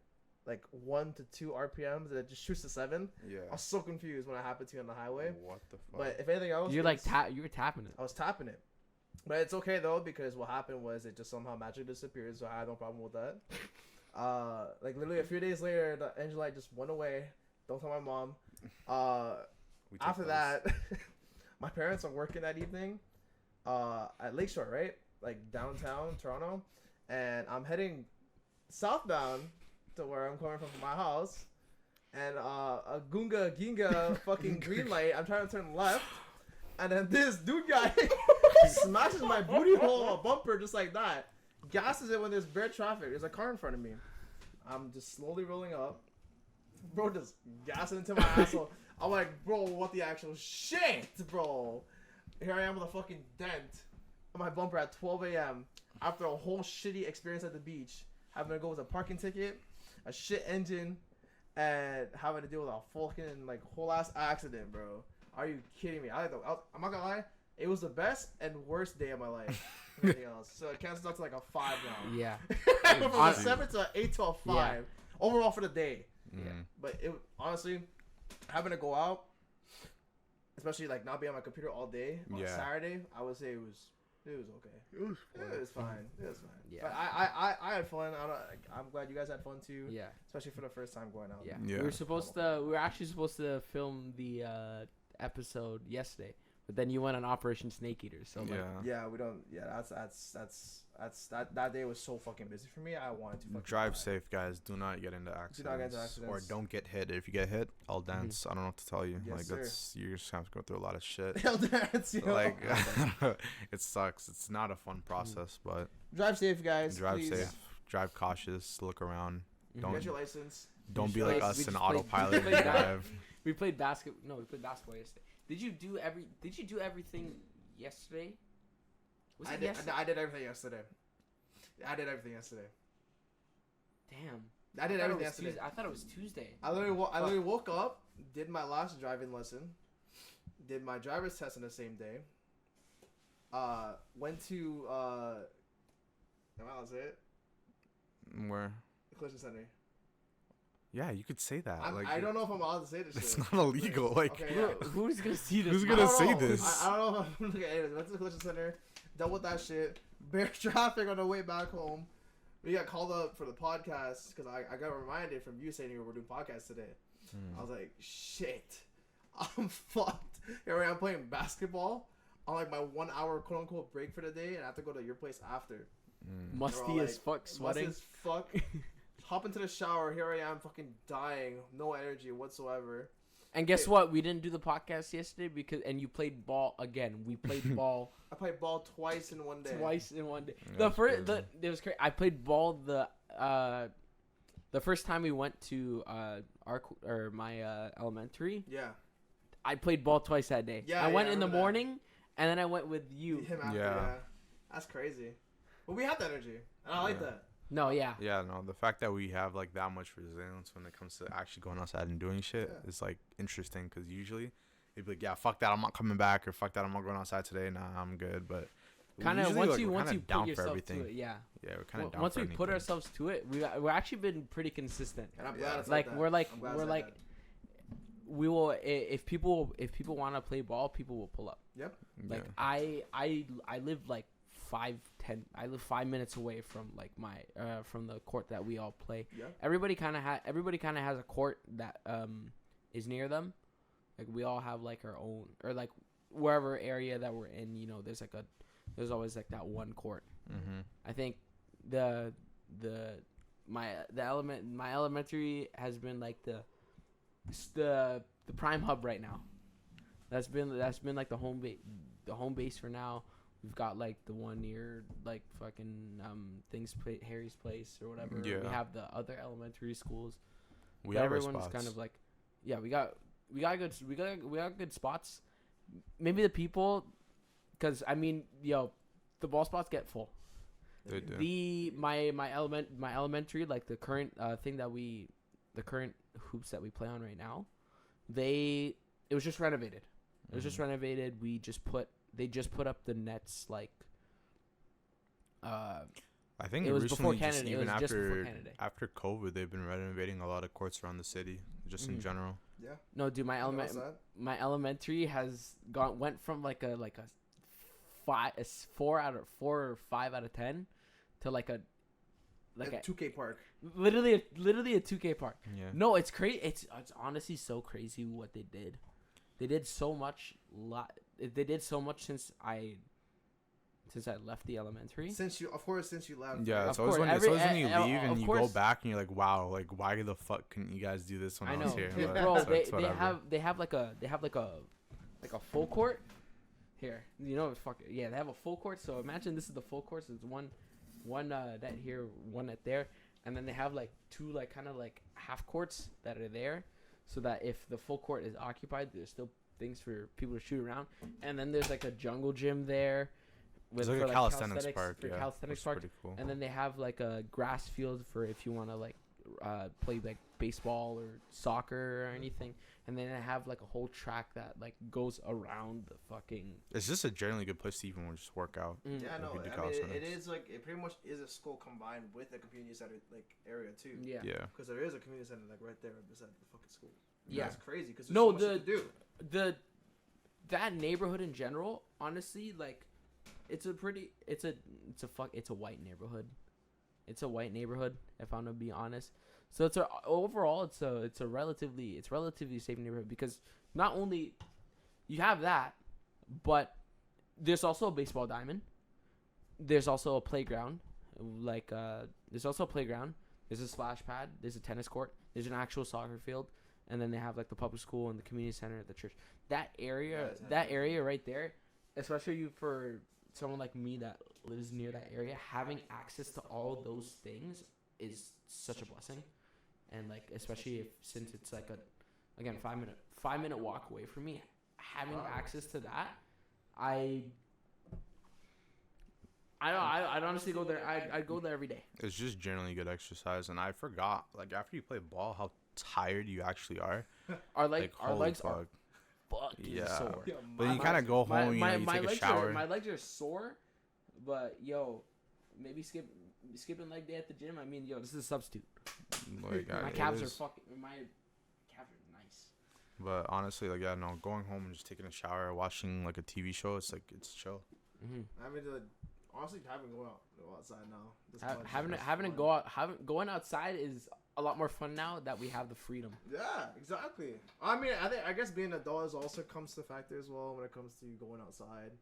1 to 2 RPMs and it just shoots to 7. Yeah. I was so confused when it happened to you on the highway. What the fuck? But if anything else, You're like it's- you were tapping it. I was tapping it. But it's okay though because what happened was it just somehow magically disappeared, so I had no problem with that. Like literally a few days later, the engine light just went away. Don't tell my mom. We take After those. that, my parents are working that evening at Lakeshore, right? Like downtown Toronto. And I'm heading southbound to where I'm coming from my house. And a Gunga Ginga fucking green light. I'm trying to turn left. And then this dude guy smashes my booty hole bumper just like that. Gasses it when there's bare traffic. There's a car in front of me. I'm just slowly rolling up. Bro just gassing into my asshole. I'm like, bro, what the actual shit, bro? Here I am with a fucking dent on my bumper at 12 a.m. after a whole shitty experience at the beach. Having to go with a parking ticket, a shit engine, and having to deal with a fucking like whole ass accident, bro. Are you kidding me? I'm not gonna lie. It was the best and worst day of my life. Everything else. So it cancels out to like a 5 now. Yeah. From a 7 to 8 to a 5. Yeah. Overall for the day. Mm. But it honestly, having to go out, especially like not being on my computer all day on Yeah. Saturday, I would say it was okay. It was fine. It was fine. Yeah. But I had fun. I'm glad you guys had fun too. Yeah. Especially for the first time going out. Yeah. Yeah. We were actually supposed to film the episode yesterday, but then you went on Operation Snake Eater. So like, Yeah. Yeah, we don't. Yeah, that day was so fucking busy for me. I wanted to fucking Drive die. safe, guys. Do not get into accidents. Do not get into Or accidents. don't get hit. If you get hit, I'll dance. I don't know what to tell you. Yes, like sir. that's you just have to go through a lot of shit. Hell, dance, yo. Like it sucks. It's not a fun process, but Drive safe, guys. drive please. safe, drive cautious, look around. Mhm. Get your license. Don't be should. like We us just in played- autopilot we and played that. drive. We played basketball. No, we played basketball yesterday. Did you do everything yesterday? Was I it did. yesterday? I did everything yesterday. I did everything yesterday. Damn. I did thought it everything was yesterday. Tuesday. I thought it was Tuesday. I literally woke up, did my last driving lesson, did my driver's test on the same day. Went to am I allowed to say it? Where? The collision center. Yeah, you could say that. Like I don't know if I'm allowed to say this it's shit. not illegal. Like Okay, yeah. Who's gonna see this? Who's I gonna don't say know. this? I don't know if I'm okay, anyways, went to the collision center, dealt with that shit, bare traffic on the way back home. We got called up for the podcast because I got reminded from you saying you were doing podcasts today. Hmm. I was like, shit, I'm fucked. Here I am playing basketball on like my 1 hour quote unquote break for the day, and I have to go to your place after. Mm. Musty Bro, as fuck, sweating. Musty as fuck. Hop into the shower. Here I am, fucking dying, no energy whatsoever. And guess what? We didn't do the podcast yesterday and you played ball again. We played ball I played ball twice in one day. twice in one day. Yeah, The that's first, crazy. it was crazy. I played ball the first time we went to my elementary. Yeah. I played ball twice that day. Yeah, I went yeah, I in the remember that. morning, and then I went with you. Him after, Yeah. yeah. That's crazy. But we have the energy, and I like Yeah. that. No, yeah. Yeah, no, the fact that we have like that much resilience when it comes to actually going outside and doing shit Yeah. is like interesting because usually they'd be like, yeah, fuck that, I'm not coming back, or fuck that, I'm not going outside today. Nah, I'm good. But Kind of usually, once like, we're you kinda put yourself to it, yeah. Yeah, we're kind of down Once for we put anything. ourselves to it, we're actually been pretty consistent. And I'm Yeah. glad it's Like that. we're like I'm glad we're it's like that. we will if people want to play ball, people will pull up. Yep. Like Yeah. I live like 5 minutes away from like my from the court that we all play. Yep. Everybody kind of has a court that is near them. Like we all have like our own, or like wherever area that we're in, you know, there's always like that one court. Mm-hmm. I think my elementary has been like the prime hub right now. That's been like the home base for now. We've got like the one near like fucking Harry's place or whatever. Yeah. We have the other elementary schools. We But have our everyone's spots. kind of like, yeah, we got good spots. Maybe the people, because I mean, yo, the ball spots get full. They do. My elementary, like the current the current hoops that we play on right now, it was just renovated. It was just renovated. They just put up the nets like. I think it was recently, before just Canada. even It was just before after Canada. after COVID, they've been renovating a lot of courts around the city, just in general. Yeah. No, dude, my elementary went from like a 4 or 5 out of 10 to like a 2K park. literally a 2K park. Yeah. No, it's crazy. It's honestly so crazy what they did. They did so much. They did so much since I left the elementary. Since you left. Yeah, Of it's always course, when you leave of and you go course. back and you're like, wow, like why the fuck couldn't you guys do this when I, I was know, here? Yeah. But bro. it's They whatever. have like a full court. Here, you know, they have a full court. So imagine this is the full court. So it's one net here, one net there, and then they have like two like kind of like half courts that are there, so that if the full court is occupied, there's still things for people to shoot around. And then there's like a jungle gym there. It's like a calisthenics park. Yeah, calisthenics it's park. pretty cool. And then they have like a grass field for if you want to like play like baseball or soccer or anything. And then they have like a whole track that like goes around the fucking. It's just a generally good place to even just work out. Yeah, no, If you do it calisthenics. is like it pretty much is a school combined with a community center like area too. Yeah. Yeah. Because there is a community center like right there beside the fucking school. Yeah. That's crazy because No, so much shit to do. That neighborhood in general, honestly, like, it's a white neighborhood. It's a white neighborhood, if I'm gonna be honest. So overall it's a relatively safe neighborhood because not only you have that, but there's also a baseball diamond. There's also a playground, there's a splash pad, there's a tennis court, there's an actual soccer field, and then they have like the public school and the community center at the church. That area right there, especially for someone like me that lives near that area, having access to all those things is such a blessing. And like especially since it's like a 5-minute walk away from me, having access to that, I'd honestly go there. I'd go there every day. It's just generally good exercise, and I forgot, like after you play ball, how tired you actually are. Our legs holy are fuck. fucking Yeah. sore. Yeah, But you kind of go home, you take a shower. My legs are sore, but maybe skipping leg day at the gym. I mean, this is a substitute. Like, My it calves are is. my calves are nice. But honestly, like going home and just taking a shower, watching like a TV show, it's chill. Mm-hmm. I mean, honestly, haven't go outside now. This Going outside is a lot more fun now that we have the freedom. Yeah, exactly. I mean, I guess being an adult is also comes to factor as well when it comes to going outside.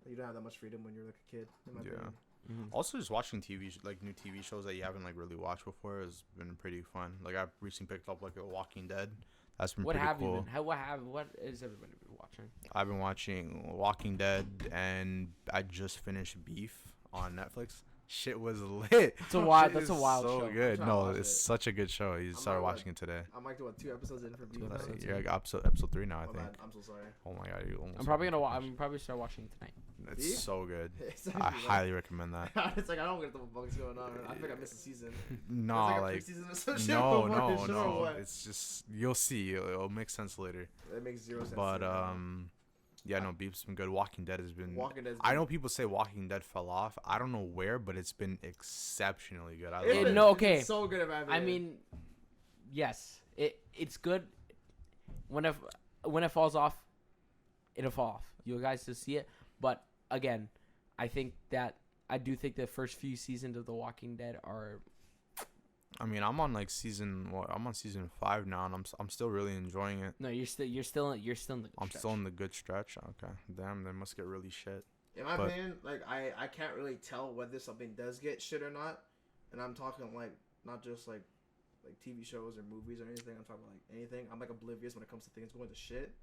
You don't have that much freedom when you're like a kid. In my opinion. Mm-hmm. Also, just watching like new TV shows that you haven't like really watched before has been pretty fun. Like I've recently picked up like The Walking Dead. That's been What pretty have cool. you been? What is everybody been watching? I've been watching Walking Dead, and I just finished Beef on Netflix. Shit was lit. That's a wild Shit is show. So good. I'm trying to No, watch it's it. such a good show. You started like, watching it today. I'm like 2 episodes in for Beef. You're like episode 3 now, I My think. bad. I'm so sorry. Oh my god, you almost. I'm probably start watching it tonight. It's Beef? so good. It's I actually, like- highly recommend that. It's like I don't get the fuck's going on. I think I missed a season. No, It's like a preseason or some shit no, before no, the show or no. what? It's just you'll see. It'll make sense later. It makes zero sense. But to me. yeah, no, Beef's been good. Walking Dead has been. Walking Dead's I been- know people say Walking Dead fell off. I don't know where, but it's been exceptionally good. I It's love been- it. No, it's been okay. so good about I mean, yes, it's good. When it falls off, it'll fall off. You guys just see it. But again, I do think the first few seasons of The Walking Dead are. I mean, I'm on like I'm on season 5 now, and I'm still really enjoying it. No, you're still in the. I'm stretch. still in the good stretch. Okay, damn, they must get really shit. in my but- opinion, like I can't really tell whether something does get shit or not, and I'm talking like not just like TV shows or movies or anything. I'm talking like anything. I'm like oblivious when it comes to things going to shit.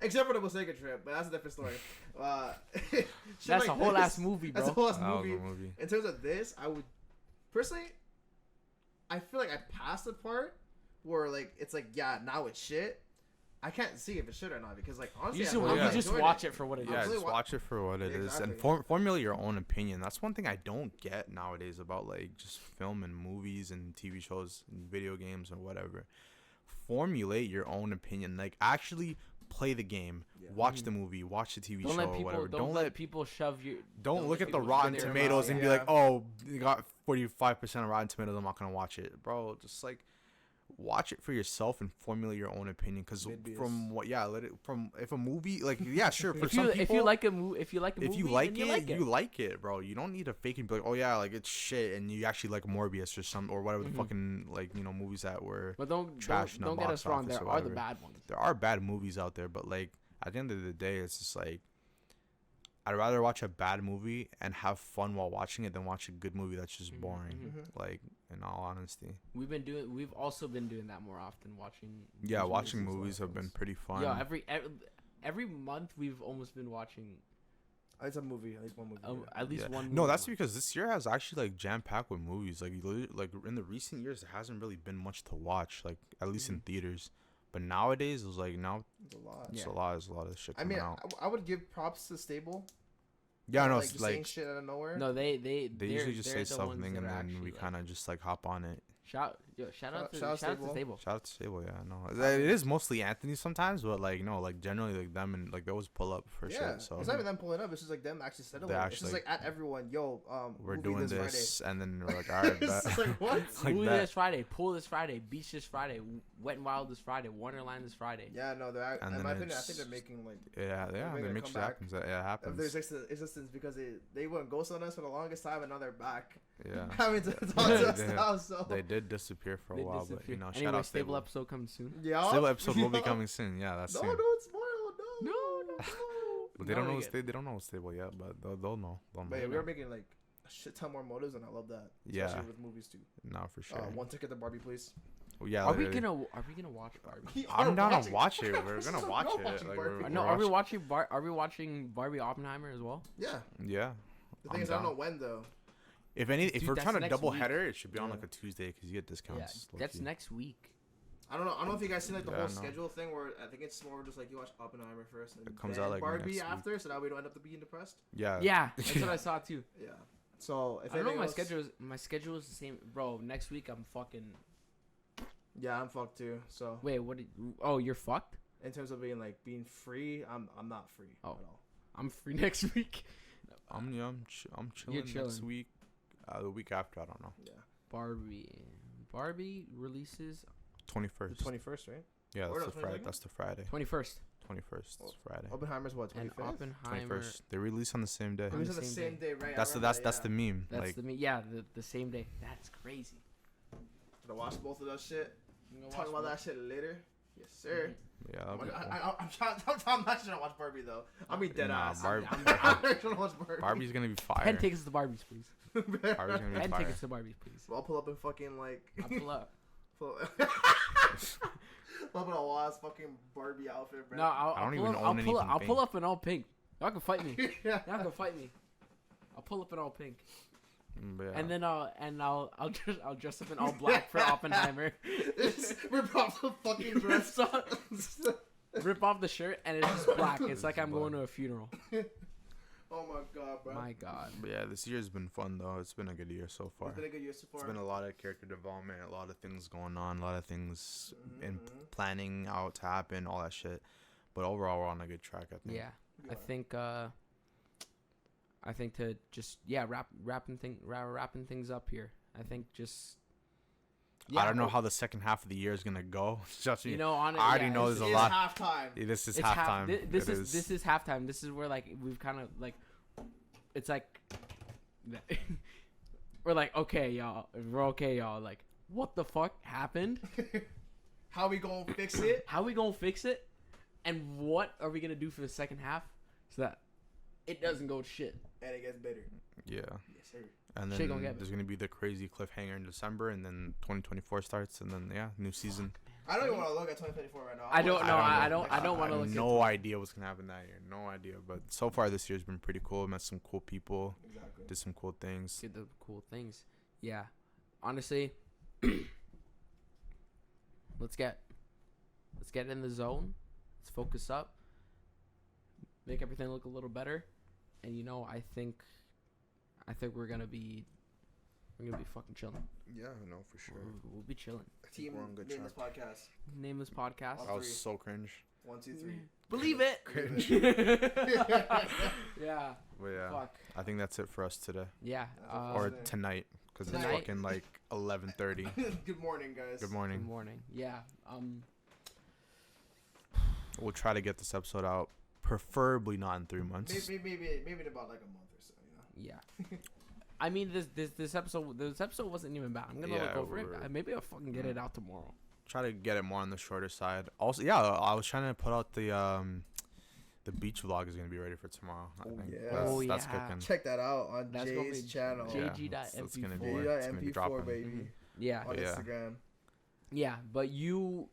Except for the Forsaken trip, but that's a different story. Shit That's like a whole this- ass movie, bro. That's a whole ass That was movie. a movie. In terms of this, I would personally, I feel like I passed the part where like it's like yeah now it's shit. I can't see if it should or not because like honestly, You just, I Well, yeah. you just watch it for what it I'm Yeah, is. really just wa- watch it for what it is Exactly. and formulate your own opinion. That's one thing I don't get nowadays about like just film and movies and TV shows and video games or whatever. Formulate your own opinion. Like actually play the game, Yeah. watch the movie, watch the TV Don't show let or people. whatever. Don't let people shove you. Don't look let at the people Rotten shove their Tomatoes mouth. and be Yeah. like, oh, you got 45% of Rotten Tomatoes. I'm not gonna watch it, bro. Just like watch it for yourself and formulate your own opinion. Because Mid-bias. from what, yeah, let it from if a movie like yeah, sure for If some you people, if you like a movie, if you like then it, you like it. you like it, bro. You don't need to fake and be like, oh yeah, like it's shit, and you actually like Morbius or some or whatever the Mhm. fucking like movies that were. But don't trash in the don't get box us wrong. office There or are the whatever. bad ones. There are bad movies out there, but like at the end of the day, it's just like I'd rather watch a bad movie and have fun while watching it than watch a good movie that's just Mhm, boring. mhm. Like in all honesty, We've also been doing that more often. Watching. yeah, these watching movies movies have been pretty fun. Yeah, every month we've almost been watching It's a movie, at least one movie. yeah. at least Yeah. one. No, movie. that's because this year has actually like jam packed with movies. Like like in the recent years, there hasn't really been much to watch. Like at least in theaters. But nowadays, it was like now It's a lot. it's Yeah. a lot. There's a lot of shit I coming mean, out. I would give props to Stable. Yeah, no, like it's just saying like shit out of nowhere. No, they they usually just say something and then we kind of just like hop on it. shout out Shout out to Stable. Stable. Shout out to Sable, yeah, no, it is mostly Anthony sometimes, but like no, like generally like them and like they always pull up for yeah, shit. So it's not even them pulling up. It's just like them actually settling. They It's just actually- like at everyone, yo, we're movie doing Friday. this, and then we're like, all right, It's bet. like what? Like Movie that. this Friday, Pool this Friday, Beach this Friday, Wet and Wild this Friday, Wonderland this Friday. Yeah, no, they're. And In then my opinion, I it's- think they're making like Yeah, making they a make shit comeback. happens. It of happens. their existence because they went ghost on us for the longest time, and now they're back. Yeah, Having to talk Yeah, to us they- now, so they did disappear for a They while, but disappear. you know, shout Anyway, out Stable Stable. episode coming soon. yeah. Stable episode will be Yeah. coming soon. Yeah, that's No, soon. don't spoil. No, No. But they don't know Not what's again. they don't know what's Stable yet, but they'll know. They'll But know. yeah, we are making like a shit ton more motives, and I love that. Yeah. Especially with movies too. No, for sure. One ticket to Barbie, please. Well, yeah, Are we gonna watch Barbie? We I'm are down to watching- watch it. We're gonna We're watch it. watching Like, Barbie. we're No, are we watching- watching Barbie Oppenheimer as well? Yeah. Yeah. The thing I'm is, I don't down. know when though. If Dude, we're that's trying to next double week. header, it should be on Yeah. like a Tuesday because you get discounts. Yeah, that's low-key. next week. I don't know. I don't know if you guys seen like the Yeah, whole no. schedule thing where I think it's more just like you watch Oppenheimer first and It comes then out, like, Barbie next week. after, so that we don't end up being depressed. Yeah. Yeah, that's what I saw too. Yeah. So if I don't know. anything My else- schedule is the same, bro. Next week I'm fucking. Yeah, I'm fucked too. So Wait, what? Oh, you're fucked. in terms of being free, I'm not free Oh. at all. I'm free next week. I'm chilling next chilling. week. The week after, I don't know. Yeah. Barbie releases 21st. The 21st, right? Yeah, Or that's no, the Friday. 22nd? That's the Friday. 21st. 21st. Oh, It's Friday. Oppenheimer's what? And 25th. Oppenheimer. 21st. They release on the same day. It On was the on the same same day, right? I That's remember, the yeah. meme. That's Like the same day. That's crazy. Gonna watch both of those shit. You gonna Talk watch about that shit later. Yes, sir. yeah. that'll be cool. I'm not trying to watch Barbie though. I mean dead Nah, ass. Barbie- I'm not trying to watch Barbie. Barbie's gonna be fire. 10 tickets to Barbies, please. Barbie's gonna be 10 fire. tickets to Barbies, please. I'll pull up in fucking like. I'll pull up. pull up in a wild fucking Barbie outfit, bro. No, I don't even own I'll pull anything I'll pull pink. up in all pink. Y'all can fight me. yeah. Y'all can fight me. I'll pull up in all pink, But yeah. and then I'll dress up in all black for Oppenheimer. Rip off the fucking dress. Rip off the shirt, and it's just black. It's like I'm going to a funeral. Oh my god, bro. My God. But yeah, this year's been fun though. It's been a good year so far. It's been a good year so far. It's been a lot of character development, a lot of things going on, a lot of things in Mhm. planning out to happen, all that shit. But overall, we're on a good track, I think. Yeah, I think to just wrapping things up here. I think just. I don't know how the second half of the year is gonna go. Just You know, on it, I already yeah, know it's- there's a It's lot. halftime. This is it's halftime. This It is halftime. This is where like we've kind of like, it's like, we're like okay, y'all. We're okay, y'all. Like, what the fuck happened? How we gonna fix it? How we gonna fix it? And what are we gonna do for the second half so that it doesn't go to shit? And it gets better. Yeah. Yes, sir. And Shit then gonna get there's gonna be the crazy cliffhanger in December, and then 2024 starts, and then yeah, new season. I don't even want to look at 2024 right now. I don't know. I I don't want to have look. no idea what's gonna happen that year. No idea. But so far this year's been pretty cool. Met some cool people. Exactly. Did some cool things. Did the cool things. Yeah, honestly, let's get in the zone. Let's focus up. Make everything look a little better. And I think we're gonna be fucking chilling. Yeah, no, for sure. We'll be chilling. Team we're on good Nameless track. Podcast. Nameless podcast. All That was three. so cringe. 1, 2, 3. Believe it. Cringe. Yeah. But yeah, Fuck. I think that's it for us today. Yeah. Or today. tonight, because it's Tonight. fucking like 11:30. Good morning, guys. Good Good morning. morning. Yeah. We'll try to get this episode out, preferably not in 3 months. Maybe in about like a month or so. Yeah. I mean, this episode wasn't even bad. I'm gonna Yeah, look over it. we're- Maybe I'll fucking get it out tomorrow. Try to get it more on the shorter side. Also, yeah, I was trying to put out the beach vlog is gonna be ready for tomorrow. I Oh, think. yeah. That's, Oh, that's yeah. cooking. Check that out on That's gonna Jay's be channel. J- Yeah, JG.mp4. that's gonna be J.MP4, it's gonna be dropping. baby. Yeah. On Yeah. Instagram. Yeah, but you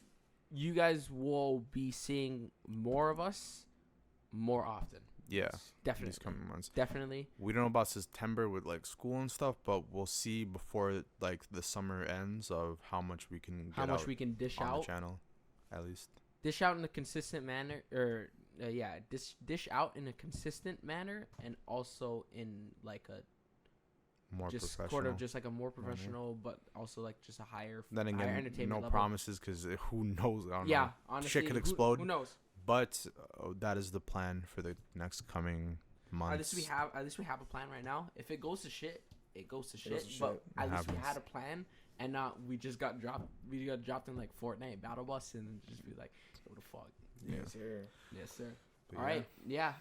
guys will be seeing more of us more often. Yeah, Definitely. these coming months. Definitely. We don't know about September with like school and stuff, but we'll see before like the summer ends of how much we can get How much out we can dish on out. the channel, at least. Dish out in a consistent manner, or dish out in a consistent manner, and also in like a More just professional. sort of just like a more professional, but also like just a higher. Then higher again, entertainment no level. promises because who knows? I don't Yeah, know. honestly, Shit could who- explode. Who knows? But that is the plan for the next coming months. At least we have a plan right now. If it goes to shit, it goes to shit. goes to But shit. at It least we happens. had a plan, and not we just got dropped. We got dropped in like Fortnite battle bus, and just be like, what the fuck? Yeah. Yes, sir. Yes, sir. But All right, yeah.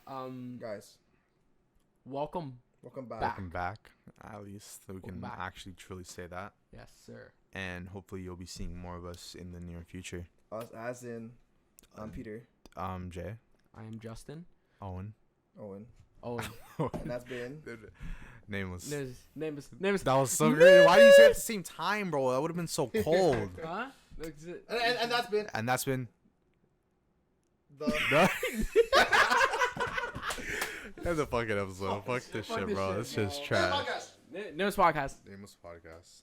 Guys, Welcome. welcome back. Back. Welcome back. At least we Welcome can back. actually truly say that. Yes, sir. And hopefully you'll be seeing more of us in the near future. Us, as in, I'm Peter. Jay, I am Justin. Owen, Owen. Oh, And that's been. Nameless. nameless. That was so great. Why do you say it at the same time, bro? That would have been so cold. Huh? And that's been. And that's been The. That's a fucking episode. Fuck this shit, bro. This shit's trash. Nameless podcast. Nameless podcast.